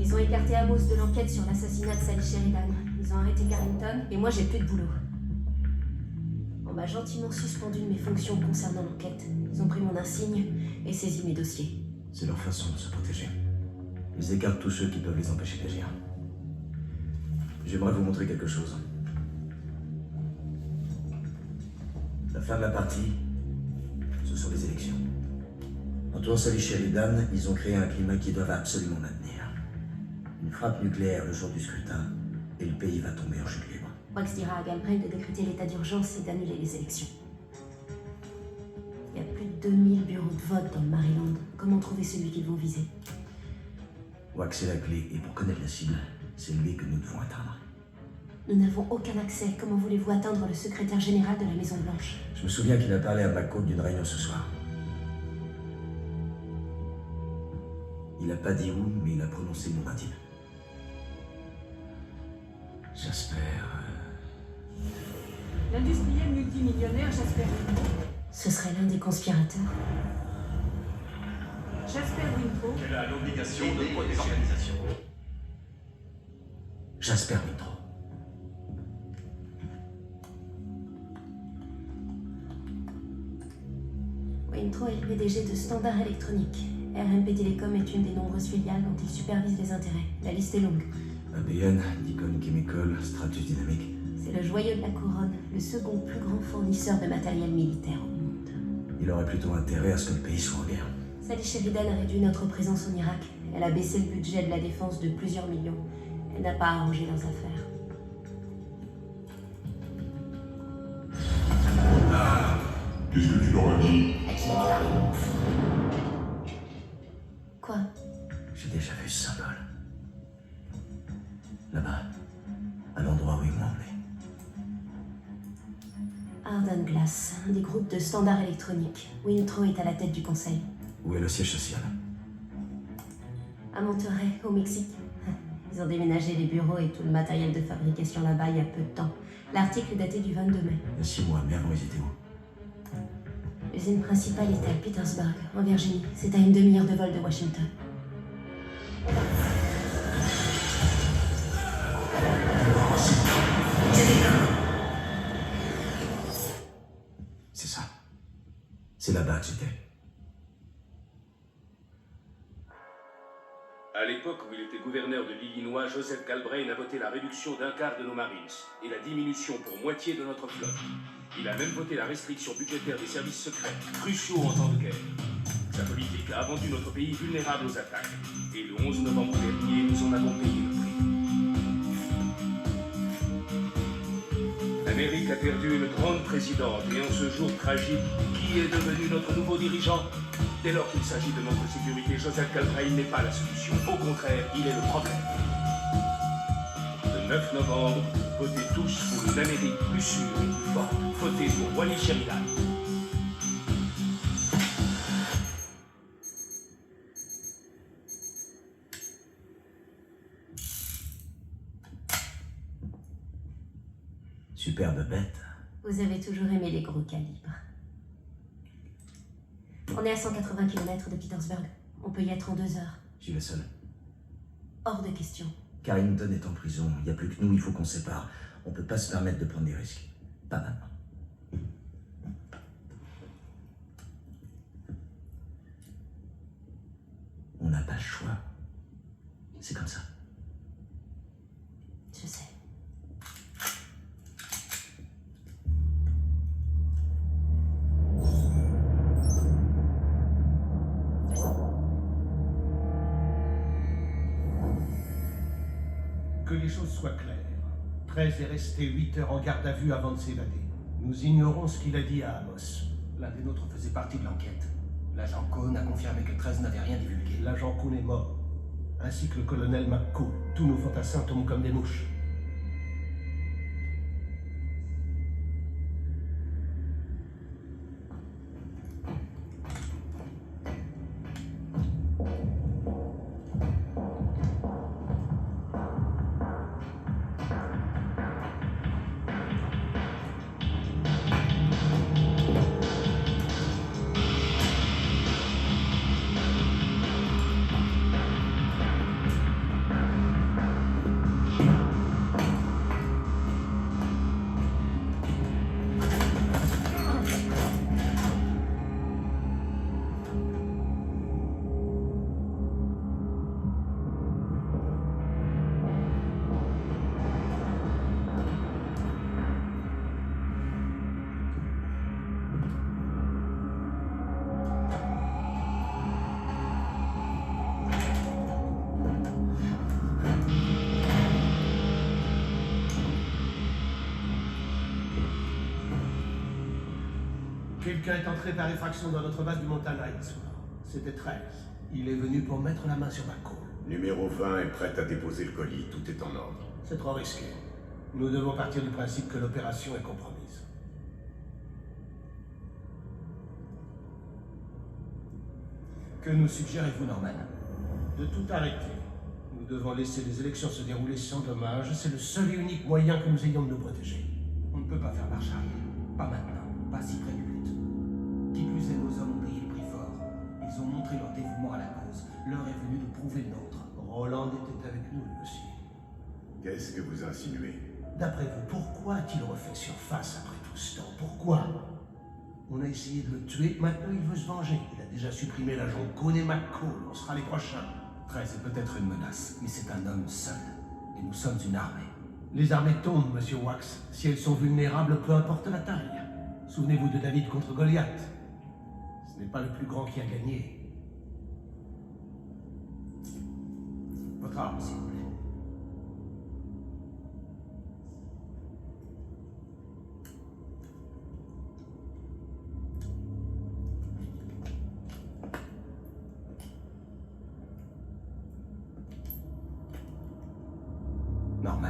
Ils ont écarté Amos de l'enquête sur l'assassinat de Sally Sheridan. Ils ont arrêté Carrington et moi j'ai plus de boulot. On m'a gentiment suspendu de mes fonctions concernant l'enquête. Ils ont pris mon insigne et saisi mes dossiers. C'est leur façon de se protéger. Ils écartent tous ceux qui peuvent les empêcher d'agir. J'aimerais vous montrer quelque chose. La fin de la partie, ce sont les élections. Entourant Sally Sheridan, ils ont créé un climat qu'ils doivent absolument maintenir. Une frappe nucléaire le jour du scrutin, et le pays va tomber en chute libre. Wax dira à Galbraith de décréter l'état d'urgence et d'annuler les élections. Il y a plus de 2000 bureaux de vote dans le Maryland. Comment trouver celui qu'ils vont viser? Wax est la clé, et pour connaître la cible, c'est lui que nous devons atteindre. Nous n'avons aucun accès. Comment voulez-vous atteindre le secrétaire général de la Maison Blanche? Je me souviens qu'il a parlé à McCall d'une réunion ce soir. Il n'a pas dit où, mais il a prononcé le nom d'un type. Jasper... L'industriel multimillionnaire Jasper Winthrop. Ce serait l'un des conspirateurs. Jasper Winthrop. Elle a l'obligation de protéger l'organisation. Jasper Winthrop. Winthrop est le PDG de Standard Electronic. RMP Telecom est une des nombreuses filiales dont il supervise les intérêts. La liste est longue. ABN, Deacon Chemical, Stratus Dynamics. C'est le joyau de la couronne, le second plus grand fournisseur de matériel militaire au monde. Il aurait plutôt intérêt à ce que le pays soit en guerre. Sally Sheridan a réduit notre présence en Irak. Elle a baissé le budget de la défense de plusieurs millions. Elle n'a pas arrangé leurs affaires. Qu'est-ce que tu leur as dit? Quoi? J'ai déjà vu ce symbole. Là-bas, à l'endroit où ils m'ont emmené. Arden Glass, un des groupes de Standard Electronic. Winthrop est à la tête du conseil. Où est le siège social? À Monterrey, au Mexique. Ils ont déménagé les bureaux et tout le matériel de fabrication là-bas il y a peu de temps. L'article est daté du 22 mai. Il y a 6 mois, mais avant ils étaient où? L'usine principale était à Petersburg, en Virginie. C'est à une demi-heure de vol de Washington. C'est ça. C'est là-bas que j'étais. À l'époque où il était gouverneur de l'Illinois, Joseph Galbraith a voté la réduction d'un quart de nos Marines et la diminution pour moitié de notre flotte. Il a même voté la restriction budgétaire des services secrets, cruciaux en temps de guerre. Sa politique a rendu notre pays vulnérable aux attaques. Et le 11 novembre dernier, nous en avons payé le prix. L'Amérique a perdu une grande présidente et en ce jour tragique, qui est devenu notre nouveau dirigeant? Dès lors qu'il s'agit de notre sécurité, Joseph Galbraith n'est pas la solution. Au contraire, il est le problème. Le 9 novembre, votez tous pour une Amérique plus sûre et plus forte. Votez pour Wally Sheridan. Superbe bête. Vous avez toujours aimé les gros calibres. On est à 180 km de Petersburg. On peut y être en 2 heures. J'y vais seul. Hors de question. Carrington est en prison. Il n'y a plus que nous, il faut qu'on se sépare. On peut pas se permettre de prendre des risques. Pas maintenant. On n'a pas le choix. C'est comme ça. Je sais. Que les choses soient claires. 13 est resté 8 heures en garde à vue avant de s'évader. Nous ignorons ce qu'il a dit à Amos. L'un des nôtres faisait partie de l'enquête. L'agent Cohn a confirmé que 13 n'avait rien divulgué. L'agent Cohn est mort, ainsi que le colonel McCall. Tous nos fantassins tombent comme des mouches. Quelqu'un est entré par effraction dans notre base du Montana hier soir. C'était 13. Il est venu pour mettre la main sur McCall. Numéro 20 est prête à déposer le colis, tout est en ordre. C'est trop risqué. Nous devons partir du principe que l'opération est compromise. Que nous suggérez-vous, Norman? De tout arrêter. Nous devons laisser les élections se dérouler sans dommage. C'est le seul et unique moyen que nous ayons de nous protéger. On ne peut pas faire marche arrière. Pas maintenant, pas si près du but. Qui plus est, nos hommes ont payé le prix fort. Ils ont montré leur dévouement à la cause. L'heure est venue de prouver le nôtre. Roland était avec nous, lui aussi. Qu'est-ce que vous insinuez? D'après vous, pourquoi a-t-il refait surface après tout ce temps? Pourquoi? On a essayé de le tuer, maintenant il veut se venger. Il a déjà supprimé l'agent Cohn et McCall. On sera les prochains. 13 est peut-être une menace, mais c'est un homme seul. Et nous sommes une armée. Les armées tombent, monsieur Wax. Si elles sont vulnérables, peu importe la taille. Souvenez-vous de David contre Goliath. Ce n'est pas le plus grand qui a gagné. Votre arme, s'il vous plaît. Norman.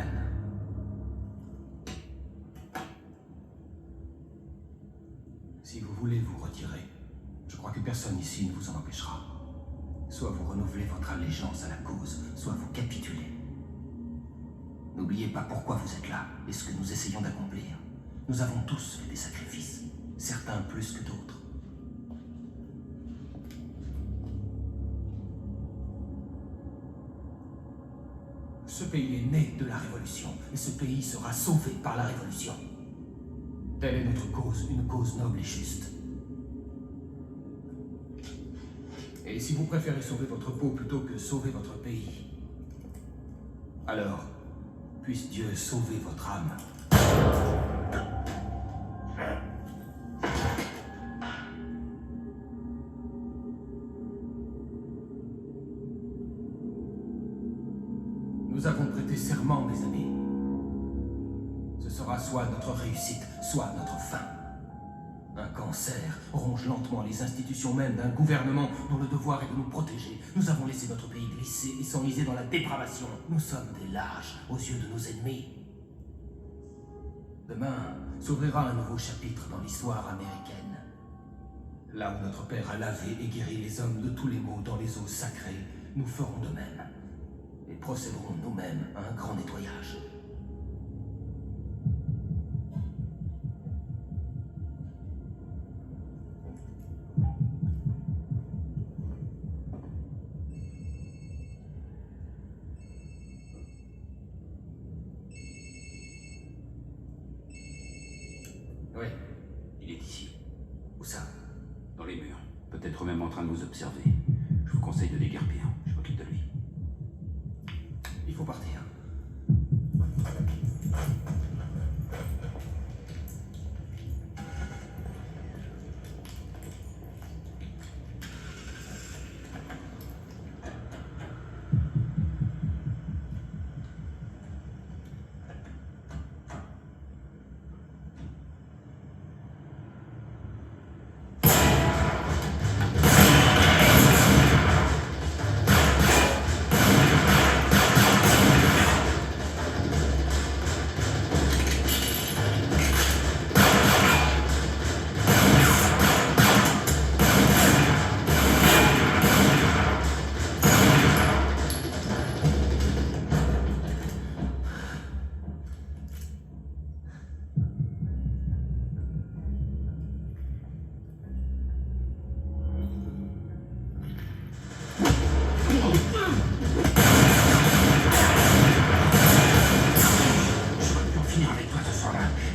Si vous voulez vous retirer, je crois que personne ici ne vous en empêchera. Soit vous renouvelez votre allégeance à la cause, soit vous capitulez. N'oubliez pas pourquoi vous êtes là et ce que nous essayons d'accomplir. Nous avons tous fait des sacrifices, certains plus que d'autres. Ce pays est né de la Révolution, et ce pays sera sauvé par la Révolution. Telle est notre cause, une cause noble et juste. Et si vous préférez sauver votre peau plutôt que sauver votre pays, alors, puisse Dieu sauver votre âme. Nous avons prêté serment, mes amis. Ce sera soit notre réussite, soit notre fin. Un cancer ronge lentement les institutions mêmes d'un gouvernement dont le devoir est de nous protéger. Nous avons laissé notre pays glisser et s'enliser dans la dépravation. Nous sommes des lâches aux yeux de nos ennemis. Demain s'ouvrira un nouveau chapitre dans l'histoire américaine. Là où notre Père a lavé et guéri les hommes de tous les maux dans les eaux sacrées, nous ferons de même. Et procéderons nous-mêmes à un grand nettoyage. Oui, il est ici. Où ça? Dans les murs. Peut-être même en train de nous observer. Je vous conseille de déguerpir. Je m'occupe de lui. Il faut partir.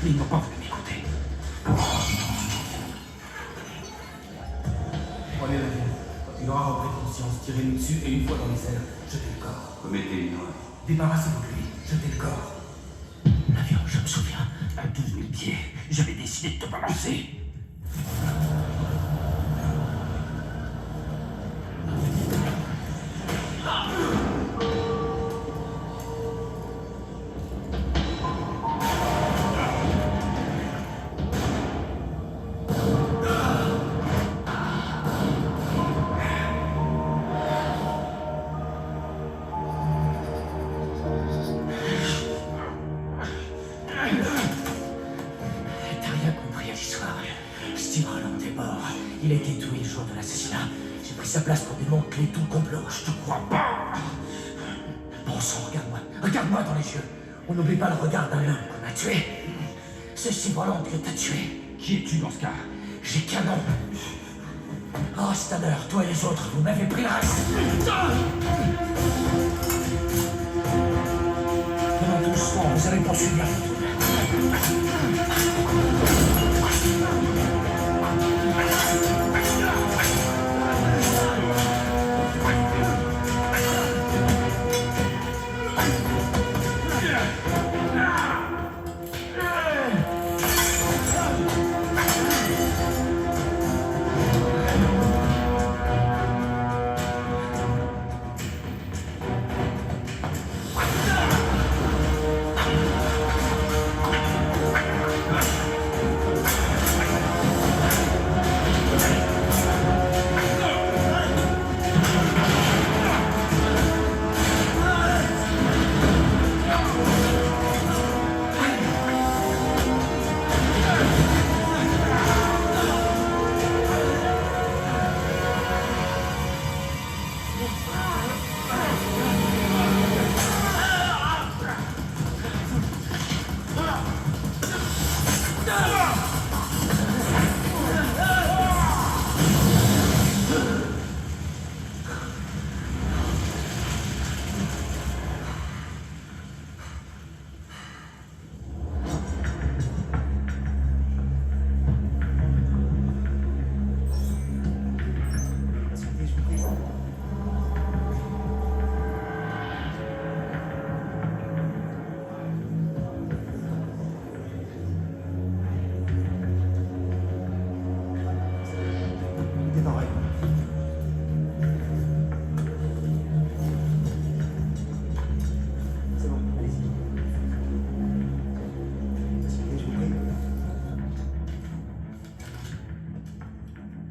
Mais ils n'ont pas voulu m'écouter. Prenez l'avion. Quand il aura repris conscience, tirez-nous dessus et une fois dans les airs, jetez le corps. Commettez une erreur. Débarrassez-vous de lui, jetez le corps. L'avion, je me souviens, à 12 000 pieds, j'avais décidé de te balancer. Il a été tué le jour de l'assassinat. J'ai pris sa place pour démanteler tout le complot. Je te crois pas. Bon sang, regarde-moi. Regarde-moi dans les yeux. On n'oublie pas le regard d'un homme qu'on a tué. C'est Sibrand que t'as tué. Qui es-tu dans ce cas? J'ai Canon. Oh, Stanner, toi et les autres, vous m'avez pris le reste. Pendant tout ce temps, vous avez poursuivi un fou.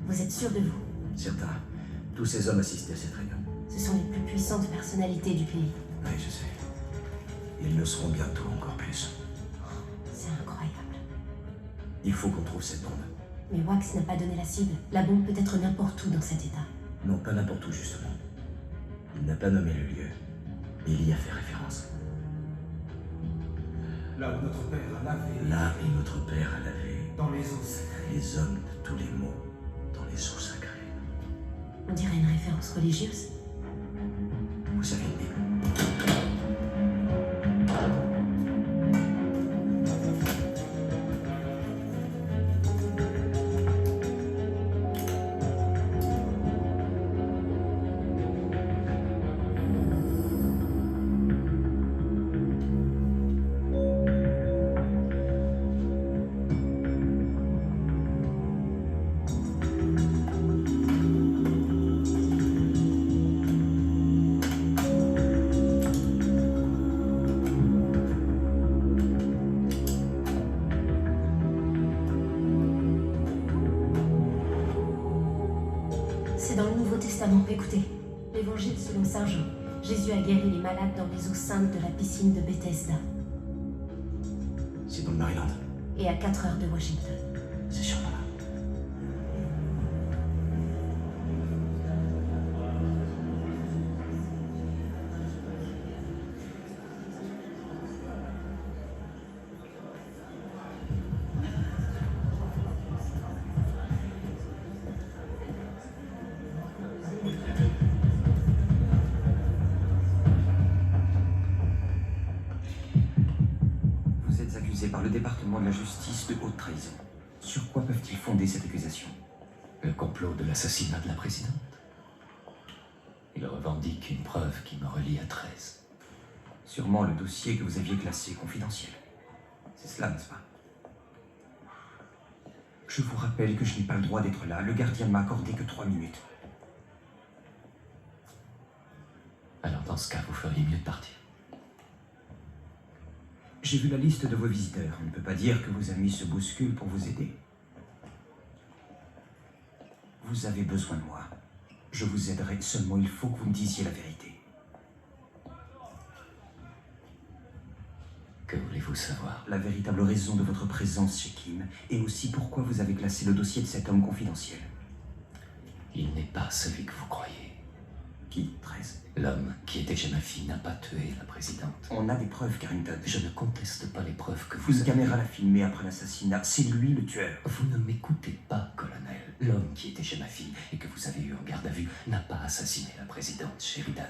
Vous êtes sûr de vous? Certain. Tous ces hommes assistaient à cette réunion. Ce sont les plus puissantes personnalités du pays. Oui, je sais. Ils le seront bientôt encore plus. C'est incroyable. Il faut qu'on trouve cette bombe. Mais Wax n'a pas donné la cible. La bombe peut être n'importe où dans cet état. Non, pas n'importe où, justement. Il n'a pas nommé le lieu, mais il y a fait référence. Là où notre père a lavé. Là où notre père a lavé. Dans les eaux sacrées. Les hommes de tous les maux dans les eaux sacrées. On dirait une référence religieuse. Vous avez une Bible? C'est dans le Nouveau Testament. Écoutez, l'Évangile selon Saint Jean. Jésus a guéri les malades dans les eaux saintes de la piscine de Bethesda. C'est dans le Maryland. Et à 4 heures de Washington. C'est sûrement là. Vous êtes accusé par le département de la justice de haute trahison. Sur quoi peuvent-ils fonder cette accusation? Le complot de l'assassinat de la présidente. Il revendique une preuve qui me relie à 13. Sûrement le dossier que vous aviez classé confidentiel. C'est cela, n'est-ce pas? Je vous rappelle que je n'ai pas le droit d'être là. Le gardien ne m'a accordé que 3 minutes. Alors dans ce cas, vous feriez mieux de partir. J'ai vu la liste de vos visiteurs. On ne peut pas dire que vos amis se bousculent pour vous aider. Vous avez besoin de moi. Je vous aiderai, seulement il faut que vous me disiez la vérité. Que voulez-vous savoir? La véritable raison de votre présence chez Kim, et aussi pourquoi vous avez classé le dossier de cet homme confidentiel. Il n'est pas celui que vous croyez. Qui, 13? L'homme qui était chez ma fille n'a pas tué la présidente. On a des preuves, Carrington. Je ne conteste pas les preuves que vous Une avez. caméra l'a filmé après l'assassinat. C'est lui le tueur. Vous ne m'écoutez pas, colonel. L'homme qui était chez ma fille et que vous avez eu en garde à vue n'a pas assassiné la présidente Sheridan.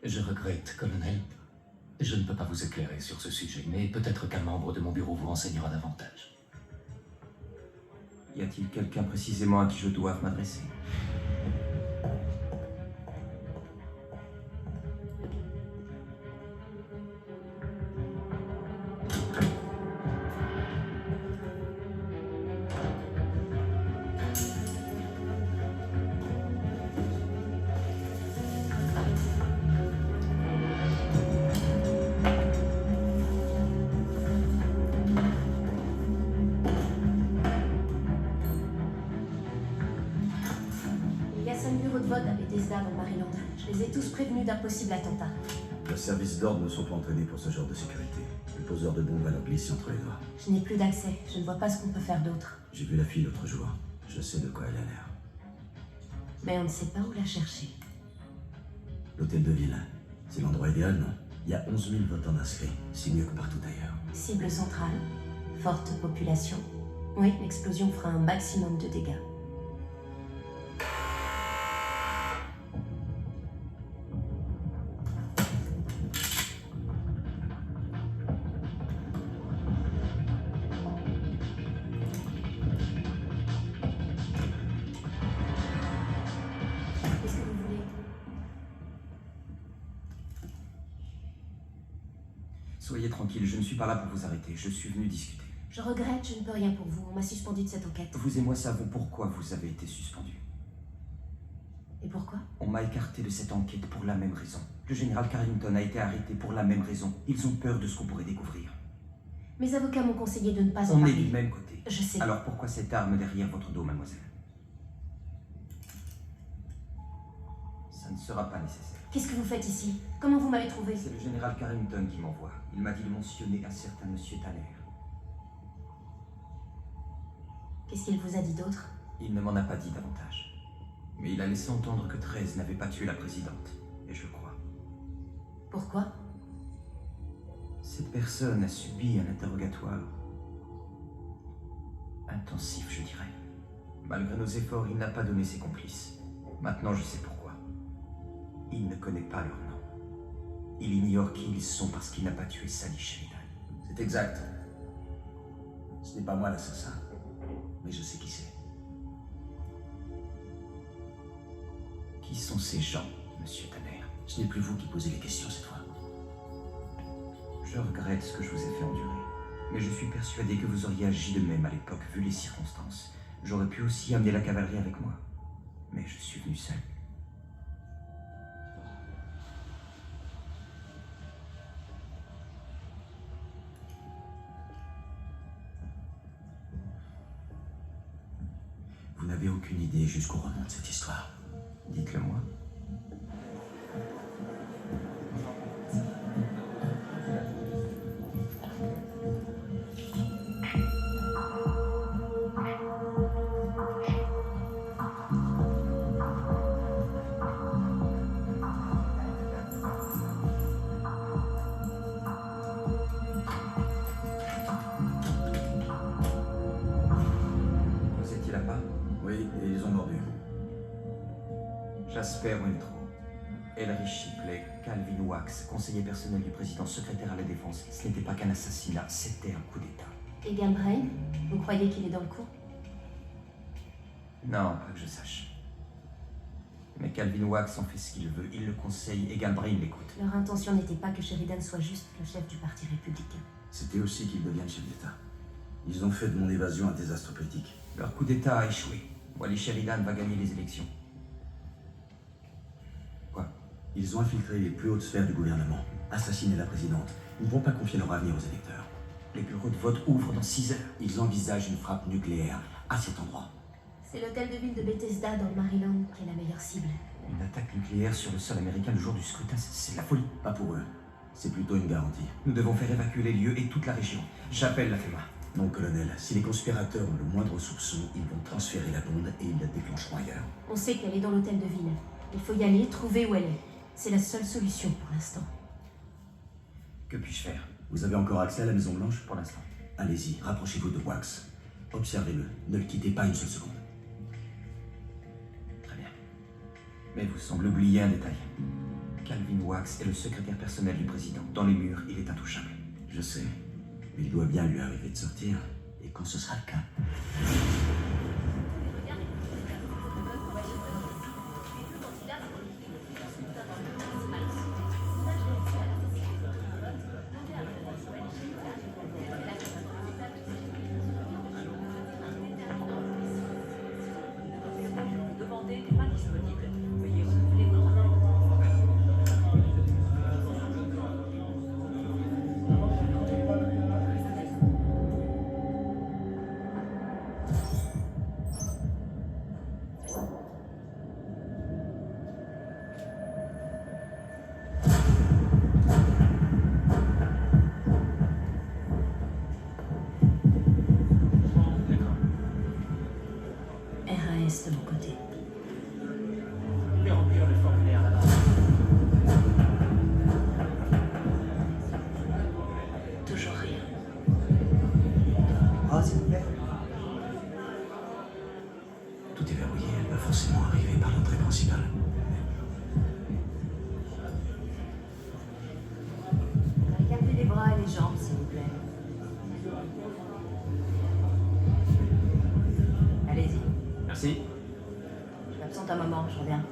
Je regrette, colonel. Je ne peux pas vous éclairer sur ce sujet, mais peut-être qu'un membre de mon bureau vous renseignera davantage. Y a-t-il quelqu'un précisément à qui je dois m'adresser? Bethesda dans Maryland. Je les ai tous prévenus d'un possible attentat. Les services d'ordre ne sont pas entraînés pour ce genre de sécurité. Le poseur de bombes va leur glisser entre les doigts. Je n'ai plus d'accès. Je ne vois pas ce qu'on peut faire d'autre. J'ai vu la fille l'autre jour. Je sais de quoi elle a l'air. Mais on ne sait pas où la chercher. L'hôtel de ville. C'est l'endroit idéal, non? Il y a 11 000 votants inscrits. C'est mieux que partout ailleurs. Cible centrale. Forte population. Oui, l'explosion fera un maximum de dégâts. Soyez tranquille, je ne suis pas là pour vous arrêter. Je suis venu discuter. Je regrette, je ne peux rien pour vous. On m'a suspendu de cette enquête. Vous et moi savons pourquoi vous avez été suspendu. Et pourquoi? On m'a écarté de cette enquête pour la même raison. Le général Carrington a été arrêté pour la même raison. Ils ont peur de ce qu'on pourrait découvrir. Mes avocats m'ont conseillé de ne pas en parler. parler. On est du même côté. Je sais. Alors pourquoi cette arme derrière votre dos, mademoiselle? Ça ne sera pas nécessaire. Qu'est-ce que vous faites ici? Comment vous m'avez trouvé? C'est le général Carrington qui m'envoie. Il m'a dit de mentionner un certain monsieur Tanner. Qu'est-ce qu'il vous a dit d'autre? Il ne m'en a pas dit davantage. Mais il a laissé entendre que 13 n'avait pas tué la présidente. Et je le crois. Pourquoi? Cette personne a subi un interrogatoire intensif, je dirais. Malgré nos efforts, il n'a pas donné ses complices. Maintenant, je sais pourquoi. Il ne connaît pas leur nom. Il ignore qui ils sont parce qu'il n'a pas tué Sally Sheridan. C'est exact. Ce n'est pas moi l'assassin. Mais je sais qui c'est. Qui sont ces gens, monsieur Tanner? Ce n'est plus vous qui posez les questions cette fois. Je regrette ce que je vous ai fait endurer. Mais je suis persuadé que vous auriez agi de même à l'époque, vu les circonstances. J'aurais pu aussi amener la cavalerie avec moi. Mais je suis venu seul. Vous n'avez aucune idée jusqu'où remonte cette histoire. Dites-le moi. Vous étiez là-bas? Oui, et ils ont mordu. Jasper Winthrop, Ellery Shipley, Calvin Wax, conseiller personnel du président, secrétaire à la défense. Ce n'était pas qu'un assassinat, c'était un coup d'État. Et Galbraith? Vous croyez qu'il est dans le coup? Non, pas que je sache. Mais Calvin Wax en fait ce qu'il veut. Il le conseille et Galbraith l'écoute. Leur intention n'était pas que Sheridan soit juste le chef du parti républicain. C'était aussi qu'ils deviennent chef d'État. Ils ont fait de mon évasion un désastre politique. Leur coup d'État a échoué. Wally Sheridan va gagner les élections. Quoi? Ils ont infiltré les plus hautes sphères du gouvernement, assassiné la présidente. Ils ne vont pas confier leur avenir aux électeurs. Les bureaux de vote ouvrent dans 6 heures. Ils envisagent une frappe nucléaire à cet endroit. C'est l'hôtel de ville de Bethesda dans le Maryland qui est la meilleure cible. Une attaque nucléaire sur le sol américain le jour du scrutin, c'est de la folie. Pas pour eux. C'est plutôt une garantie. Nous devons faire évacuer les lieux et toute la région. J'appelle la FEMA. Non, colonel, si les conspirateurs ont le moindre soupçon, ils vont transférer la bombe et ils la déclencheront ailleurs. On sait qu'elle est dans l'hôtel de ville. Il faut y aller, trouver où elle est. C'est la seule solution pour l'instant. Que puis-je faire? Vous avez encore accès à la Maison Blanche? Pour l'instant. Allez-y, rapprochez-vous de Wax. Observez-le, ne le quittez pas une seule seconde. Très bien. Mais vous semblez oublier un détail. Calvin Wax est le secrétaire personnel du président. Dans les murs, il est intouchable. Je sais. Il doit bien lui arriver de sortir. Et quand ce sera le cas... RAS de mon côté. Je vais remplir le formulaire là-bas. Toujours rien. Ah, s'il vous plaît. Tout est verrouillé, elle va forcément arriver par l'entrée principale. Regardez les bras et les jambes, s'il vous plaît. Allez-y. Merci. Je m'absente un moment, je reviens.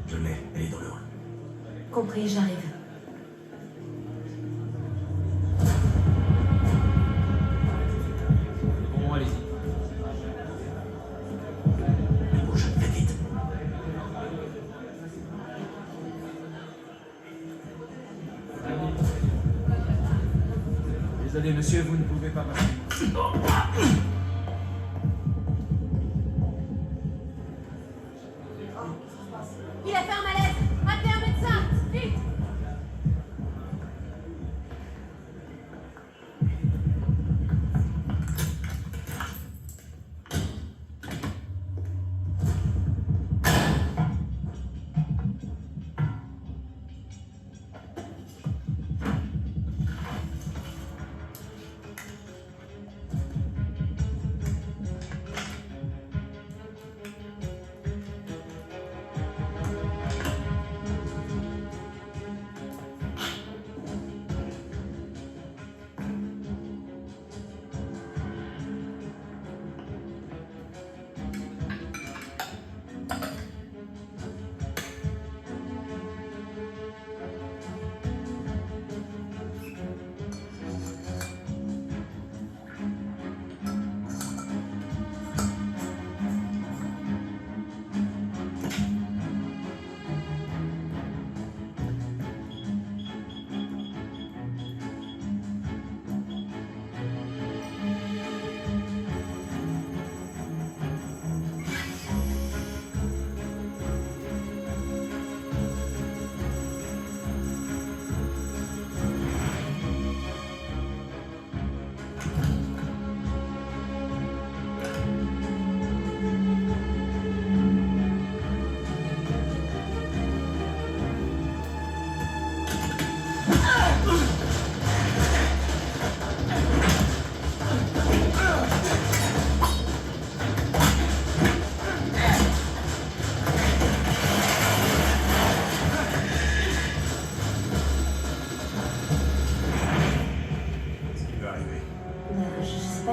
Je l'ai, elle est dans le hall. Compris, j'arrive. Bon, allez-y. Elle bouge, faites vite. Désolé, monsieur, vous ne pouvez pas passer. Il a fait un malaise. Appelez un médecin, vite.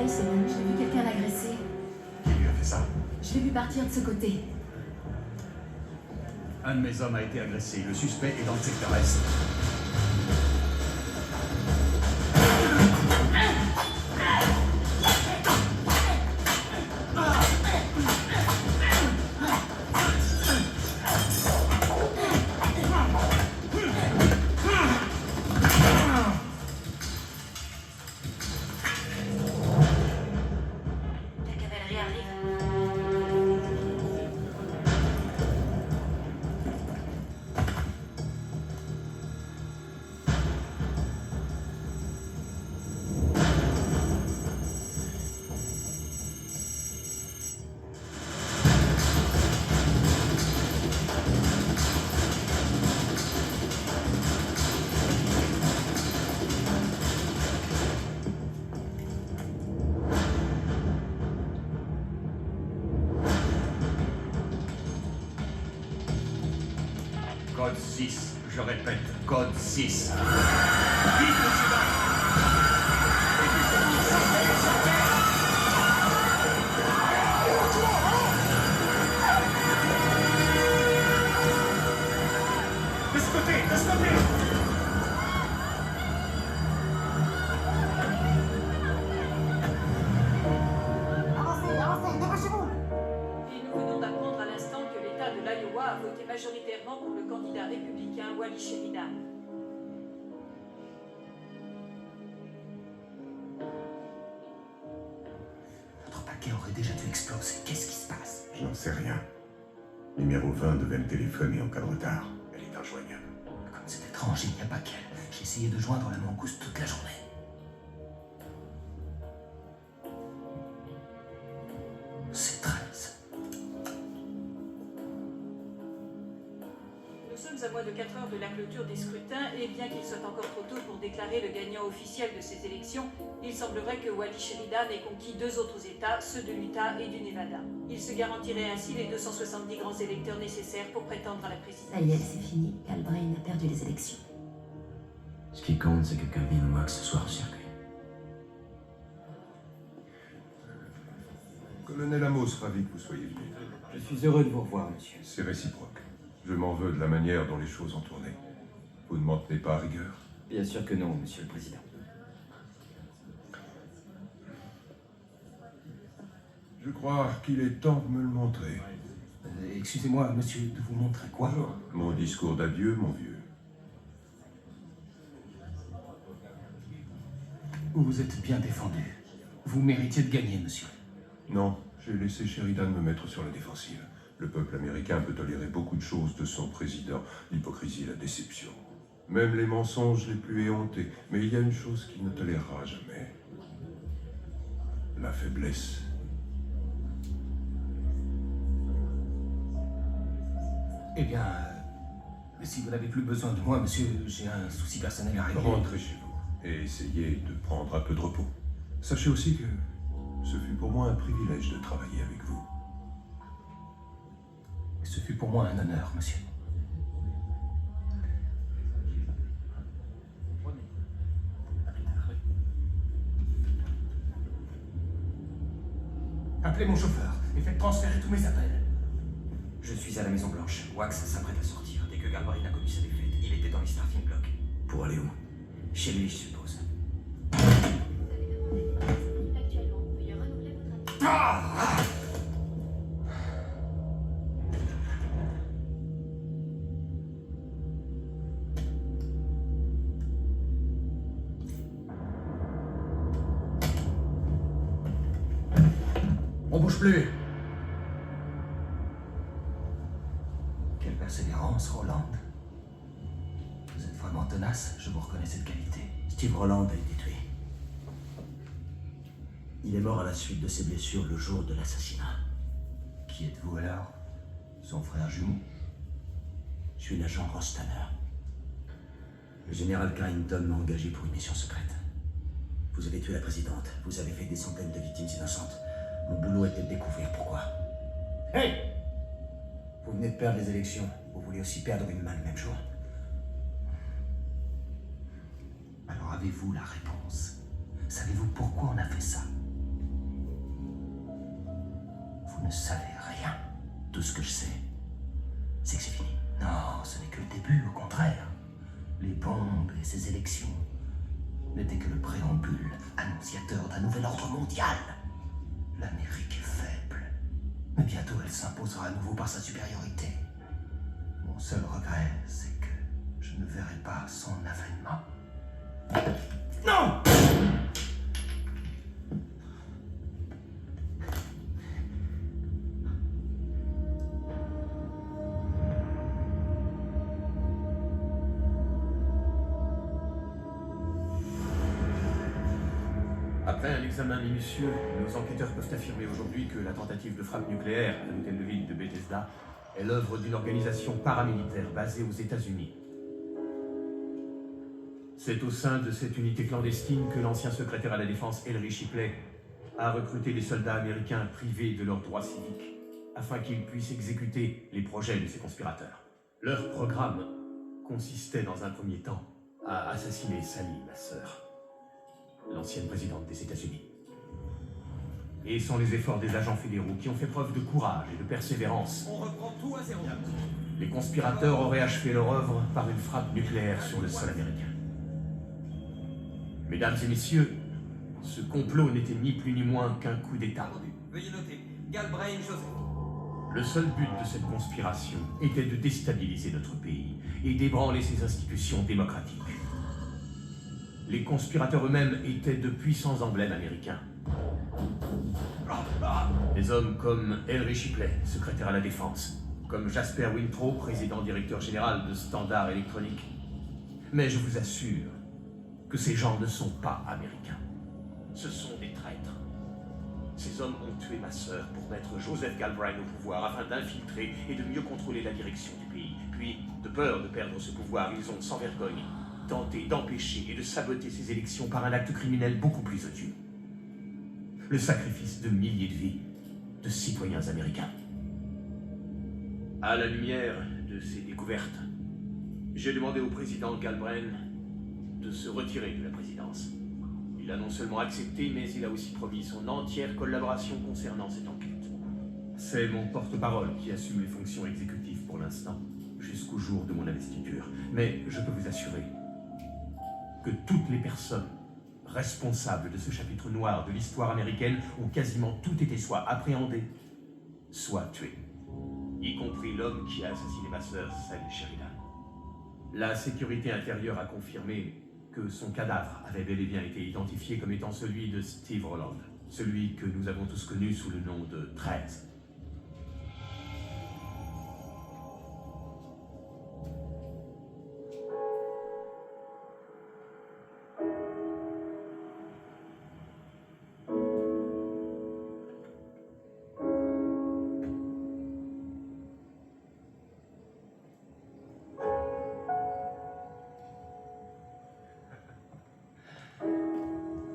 J'ai vu quelqu'un l'agresser. Qui lui a fait ça? Je l'ai vu partir de ce côté. Un de mes hommes a été agressé. Le suspect est dans le secteur Est. Code 6. Je répète, code 6. Vite, monsieur Dunn! De ce côté! De ce côté! Et nous venons d'apprendre à l'instant que l'État de l'Iowa a voté majoritairement pour le candidat républicain Wally Sheridan. Notre paquet aurait déjà dû exploser. Qu'est-ce qui se passe? Je n'en sais rien. Numéro 20 devait me téléphoner en cas de retard. Elle est injoignable. Comme c'est étrange, il n'y a pas qu'elle. J'ai essayé de joindre la mangouste toute la journée. C'est 13. Nous sommes à moins de 4 heures de la clôture des scrutins et bien qu'il soit encore trop tôt pour déclarer le gagnant officiel de ces élections, il semblerait que Wally Sheridan ait conquis 2 autres États, ceux de l'Utah et du Nevada. Il se garantirait ainsi les 270 grands électeurs nécessaires pour prétendre à la présidence. Ça y est, c'est fini. Galbraith a perdu les élections. Ce qui compte, c'est que Calvin Wax soit en circuit. Colonel Amos, ravi que vous soyez venu. Je suis heureux de vous revoir, monsieur. C'est réciproque. Je m'en veux de la manière dont les choses ont tourné. Vous ne m'en tenez pas à rigueur? Bien sûr que non, monsieur le président. Je crois qu'il est temps de me le montrer. Excusez-moi, monsieur, de vous montrer quoi? Mon discours d'adieu, mon vieux. Vous vous êtes bien défendu. Vous méritiez de gagner, monsieur. Non, j'ai laissé Sheridan me mettre sur la défensive. Le peuple américain peut tolérer beaucoup de choses de son président, l'hypocrisie et la déception. Même les mensonges les plus éhontés. Mais il y a une chose qu'il ne tolérera jamais. La faiblesse. Eh bien, si vous n'avez plus besoin de moi, monsieur, j'ai un souci personnel à régler. Rentrez chez vous et essayez de prendre un peu de repos. Sachez aussi que ce fut pour moi un privilège de travailler avec vous. Ce fut pour moi un honneur, monsieur. Appelez mon chauffeur et faites transférer tous mes appels. Je suis à la Maison Blanche. Wax s'apprête à sortir. Dès que Galbraith a connu sa défaite, il était dans les starting blocks. Pour aller où? Chez lui, je suppose. On bouge plus. Quelle persévérance, Roland. Vous êtes vraiment tenace, je vous reconnais cette qualité. Steve Roland a été tué. Il est mort à la suite de ses blessures le jour de l'assassinat. Qui êtes-vous alors? Son frère jumeau? Je suis l'agent Ross Tanner. Le général Carrington m'a engagé pour une mission secrète. Vous avez tué la présidente, vous avez fait des centaines de victimes innocentes. Mon boulot était de découvrir pourquoi. Hey! Vous venez de perdre les élections. Vous voulez aussi perdre une main le même jour. Alors avez-vous la réponse? Savez-vous pourquoi on a fait ça? Vous ne savez rien. Tout ce que je sais, c'est que c'est fini. Non, ce n'est que le début, au contraire. Les bombes et ces élections n'étaient que le préambule annonciateur d'un nouvel ordre mondial. L'Amérique est faible, mais bientôt elle s'imposera à nouveau par sa supériorité. Mon seul regret, c'est que je ne verrai pas son avènement. Non! Après un examen minutieux, nos enquêteurs peuvent affirmer aujourd'hui que la tentative de frappe nucléaire à l'hôtel de ville de Bethesda est l'œuvre d'une organisation paramilitaire basée aux États-Unis. C'est au sein de cette unité clandestine que l'ancien secrétaire à la Défense Ellery Shipley a recruté des soldats américains privés de leurs droits civiques afin qu'ils puissent exécuter les projets de ces conspirateurs. Leur programme consistait dans un premier temps à assassiner Sally, ma sœur, l'ancienne présidente des États-Unis. Et sans les efforts des agents fédéraux qui ont fait preuve de courage et de persévérance, On reprend tout à zéro. les conspirateurs auraient achevé leur œuvre par une frappe nucléaire sur le sol américain. Mesdames et messieurs, ce complot n'était ni plus ni moins qu'un coup d'État. Veuillez noter, Galbraith Joseph. Le seul but de cette conspiration était de déstabiliser notre pays et d'ébranler ses institutions démocratiques. Les conspirateurs eux-mêmes étaient de puissants emblèmes américains. Des hommes comme Henry Shipley, secrétaire à la Défense, comme Jasper Wintrow, président-directeur général de Standard Electronic. Mais je vous assure que ces gens ne sont pas américains. Ce sont des traîtres. Ces hommes ont tué ma sœur pour mettre Joseph Galbraith au pouvoir afin d'infiltrer et de mieux contrôler la direction du pays. Puis, de peur de perdre ce pouvoir, ils ont, sans vergogne, tenté d'empêcher et de saboter ces élections par un acte criminel beaucoup plus odieux. Le sacrifice de milliers de vies de citoyens américains. À la lumière de ces découvertes, j'ai demandé au président Galbraith de se retirer de la présidence. Il a non seulement accepté, mais il a aussi promis son entière collaboration concernant cette enquête. C'est mon porte-parole qui assume les fonctions exécutives pour l'instant, jusqu'au jour de mon investiture. Mais je peux vous assurer que toutes les personnes responsables de ce chapitre noir de l'histoire américaine ont quasiment toutes été soit appréhendées, soit tuées. Y compris l'homme qui a assassiné ma sœur, Sally Sheridan. La sécurité intérieure a confirmé que son cadavre avait bel et bien été identifié comme étant celui de Steve Rowland, celui que nous avons tous connu sous le nom de 13.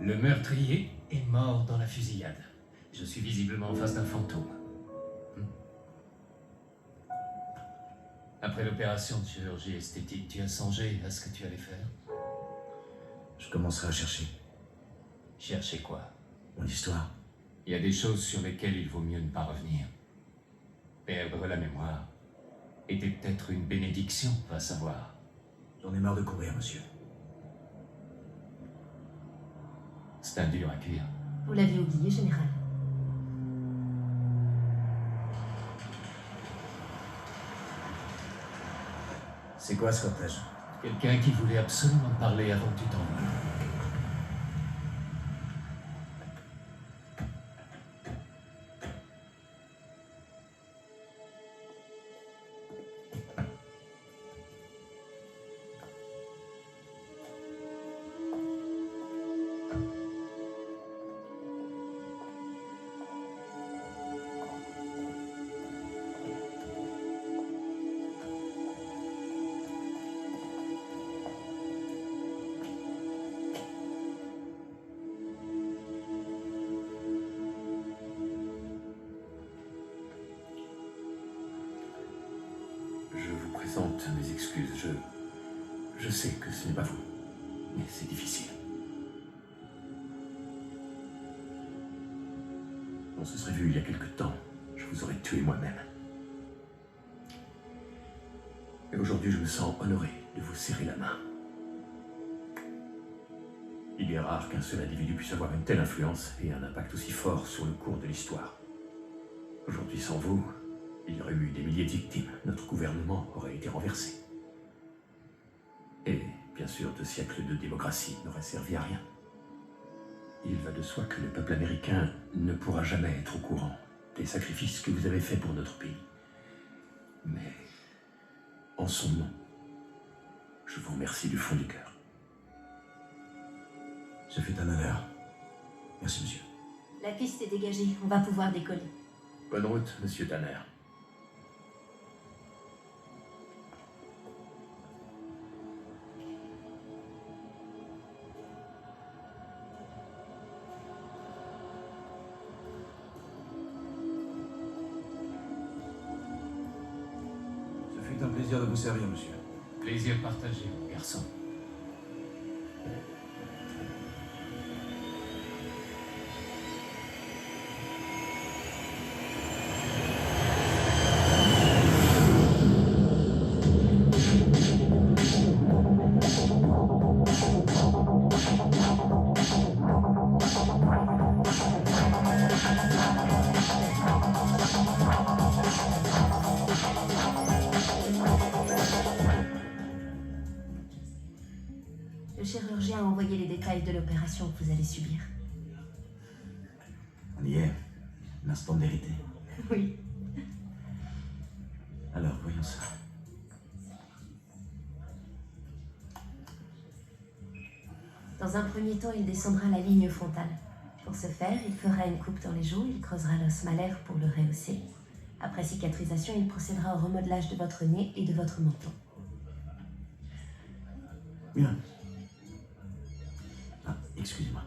Le meurtrier est mort dans la fusillade. Je suis visiblement en face d'un fantôme. Après l'opération de chirurgie esthétique, tu as songé à ce que tu allais faire? Je commencerai à chercher. Chercher quoi? Mon histoire. Il y a des choses sur lesquelles il vaut mieux ne pas revenir. Perdre la mémoire était peut-être une bénédiction, va savoir. J'en ai marre de courir, monsieur. C'est un dur à cuire. Vous l'aviez oublié, général. C'est quoi ce cortège? Quelqu'un qui voulait absolument parler avant que tu t'en vas. Mes excuses, je sais que ce n'est pas vous, mais c'est difficile. On se serait vu il y a quelque temps, je vous aurais tué moi-même. Et aujourd'hui, je me sens honoré de vous serrer la main. Il est rare qu'un seul individu puisse avoir une telle influence et un impact aussi fort sur le cours de l'histoire. Aujourd'hui, sans vous, il y aurait eu des milliers de victimes. Notre gouvernement aurait été renversé. Et, bien sûr, 2 siècles de démocratie n'auraient servi à rien. Il va de soi que le peuple américain ne pourra jamais être au courant des sacrifices que vous avez faits pour notre pays. Mais, en son nom, je vous remercie du fond du cœur. Ce fut un honneur. Merci, monsieur. La piste est dégagée, on va pouvoir décoller. Bonne route, monsieur Tanner. fut un plaisir de vous servir, monsieur. Plaisir partagé, mon garçon. Le chirurgien a envoyé les détails de l'opération que vous allez subir. On y est. L'instant de vérité. Oui. Alors, voyons ça. Dans un premier temps, il descendra la ligne frontale. Pour ce faire, il fera une coupe dans les joues, il creusera l'os malaire pour le rehausser. Après cicatrisation, il procédera au remodelage de votre nez et de votre menton. Bien. Ah, excusez-moi.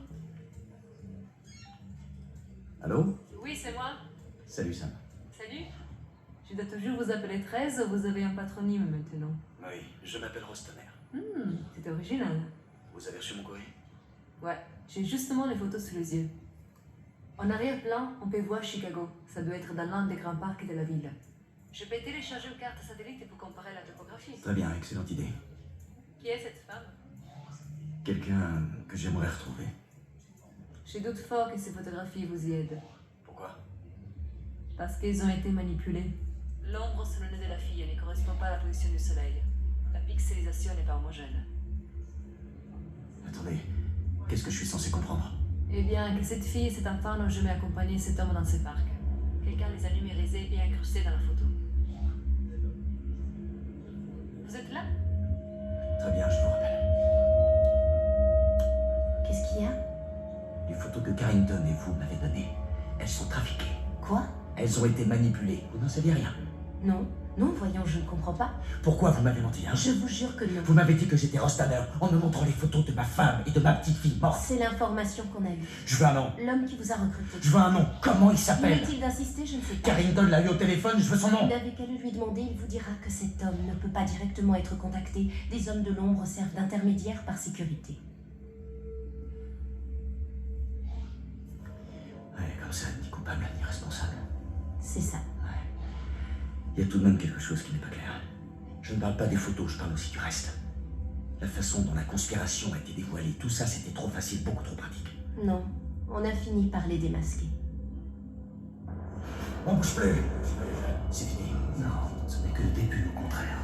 Allô? Oui, c'est moi. Salut, Sam. Salut. Je dois toujours vous appeler 13, vous avez un patronyme maintenant. Oui, je m'appelle Rostoner. C'est original. Vous avez reçu mon courrier? Ouais, j'ai justement les photos sous les yeux. En arrière-plan, on peut voir Chicago. Ça doit être dans l'un des grands parcs de la ville. Je peux télécharger une carte satellite pour comparer la topographie. Très bien, excellente idée. Qui est cette femme? Quelqu'un que j'aimerais retrouver. Je doute fort que ces photographies vous y aident. Pourquoi? Parce qu'ils ont été manipulés. L'ombre sur le nez de la fille ne correspond pas à la position du soleil. La pixelisation n'est pas homogène. Attendez, qu'est-ce que je suis censé comprendre? Eh bien, que cette fille et cet enfant n'ont jamais accompagné cet homme dans ces parcs. Quelqu'un les a numérisés et incrustés dans la photo. Vous êtes là? Très bien, je vous rappelle. Qu'est-ce qu'il y a? Les photos que Carrington et vous m'avez données, elles sont trafiquées. Quoi? Elles ont été manipulées. Vous n'en saviez rien? Non, non, voyons, je ne comprends pas. Pourquoi vous m'avez menti, hein? Je vous jure que non. Vous m'avez dit que j'étais Rostoner en me montrant les photos de ma femme et de ma petite fille morte. C'est l'information qu'on a eue. Je veux un nom. L'homme qui vous a recruté. Je veux un nom. Comment il s'appelle? Inutile d'insister, je ne sais pas. Carrington l'a eu au téléphone, je veux son nom. Vous n'avez qu'à le lui demander, il vous dira que cet homme ne peut pas directement être contacté. Des hommes de l'ombre servent d'intermédiaires par sécurité. Ouais, comme ça, ni coupable, ni responsable. C'est ça. Il y a tout de même quelque chose qui n'est pas clair. Je ne parle pas des photos, je parle aussi du reste. La façon dont la conspiration a été dévoilée, tout ça, c'était trop facile, beaucoup trop pratique. Non, on a fini par les démasquer. On bouge plus. C'est fini. Non, ce n'est que le début, au contraire.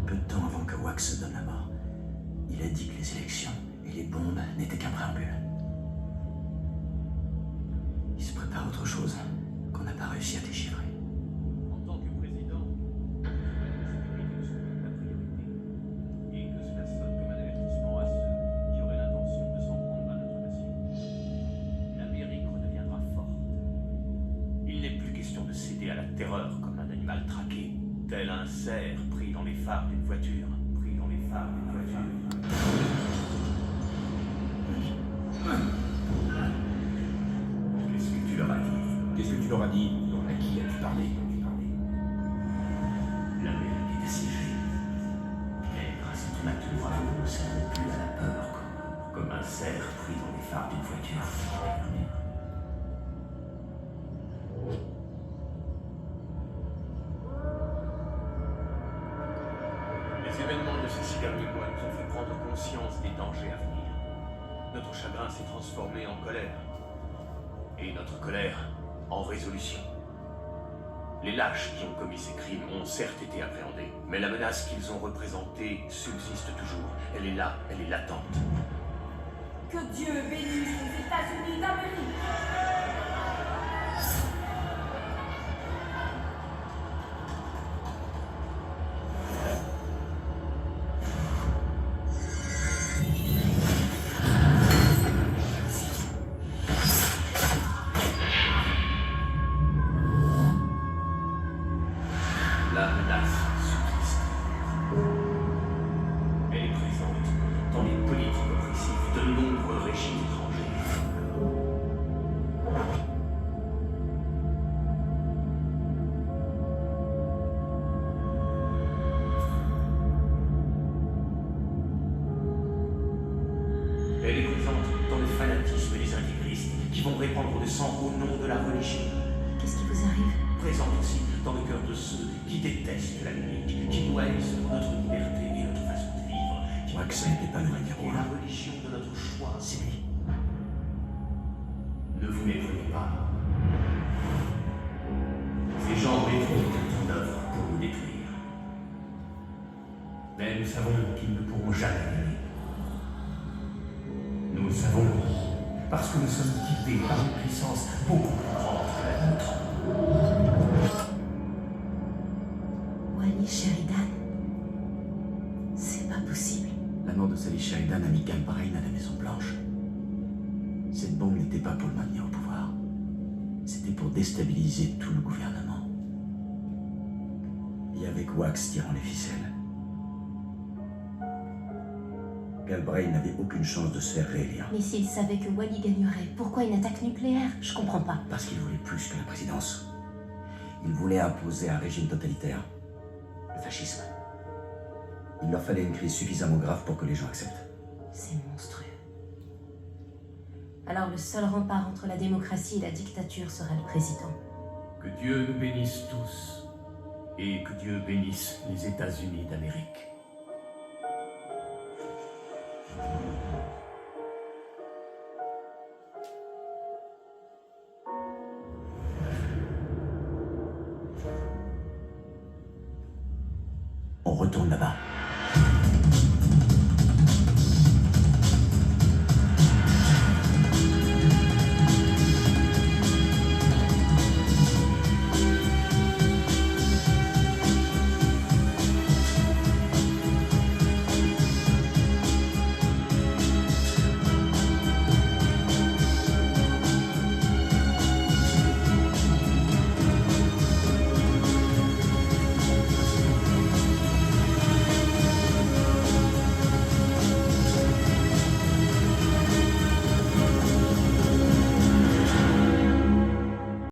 Peu de temps avant que Wax se donne la mort, il a dit que les élections et les bombes n'étaient qu'un préambule. Il se prépare autre chose qu'on n'a pas réussi à déchiffrer. En tant que président, la sécurité serait la priorité. Et que cela sonne comme un avertissement à ceux qui auraient l'intention de s'en prendre à notre nation. L'Amérique redeviendra forte. Il n'est plus question de céder à la terreur comme un animal traqué, tel un cerf pris dans les phares d'une voiture. Pris dans les phares d'une voiture. Qu'est-ce que tu leur as dit? Qu'est-ce que tu leur as dit? À qui as-tu parlé? L'Amérique est assiégée. Mais grâce à ton acte de bravoure, nous ne serons plus à la peur, comme un cerf pris dans les phares d'une voiture. Les événements de ces 6 derniers mois nous ont fait prendre conscience des dangers à venir. Notre chagrin s'est transformé en colère. Et notre colère en résolution. Les lâches qui ont commis ces crimes ont certes été appréhendés, mais la menace qu'ils ont représentée subsiste toujours. Elle est là, elle est latente. Que Dieu bénisse les États-Unis d'Amérique! La menace subsiste. Elle est présente dans les politiques oppressives de nombreux régimes étrangers. vont répandre le sang au nom de la religion. Qu'est-ce qui vous arrive? Présente aussi dans le cœur de ceux qui détestent l'Amérique, qui nous haïssent pour notre liberté et notre façon de vivre. Je crois que ce n'était pas le Et miroir. la religion de notre choix. C'est lui. Ne vous méprenez pas. Ces gens mettront tout en œuvre pour nous détruire. Mais nous savons qu'ils ne pourront jamais gagner. Nous le savons parce que nous sommes guidés par une puissance beaucoup plus grande que la nôtre. Wally Sheridan. C'est pas possible. La mort de Sally Sheridan a mis Galbraith à la Maison Blanche. Cette bombe n'était pas pour le maintenir au pouvoir. C'était pour déstabiliser tout le gouvernement. Et avec Wax tirant les ficelles. Galbraith n'avait aucune chance de se faire réélire. Mais s'il savait que Wally gagnerait, pourquoi une attaque nucléaire? Je comprends pas. Parce qu'il voulait plus que la présidence. Il voulait imposer un régime totalitaire. Le fascisme. Il leur fallait une crise suffisamment grave pour que les gens acceptent. C'est monstrueux. Alors le seul rempart entre la démocratie et la dictature sera le président. Que Dieu nous bénisse tous et que Dieu bénisse les États-Unis d'Amérique. On retourne là-bas.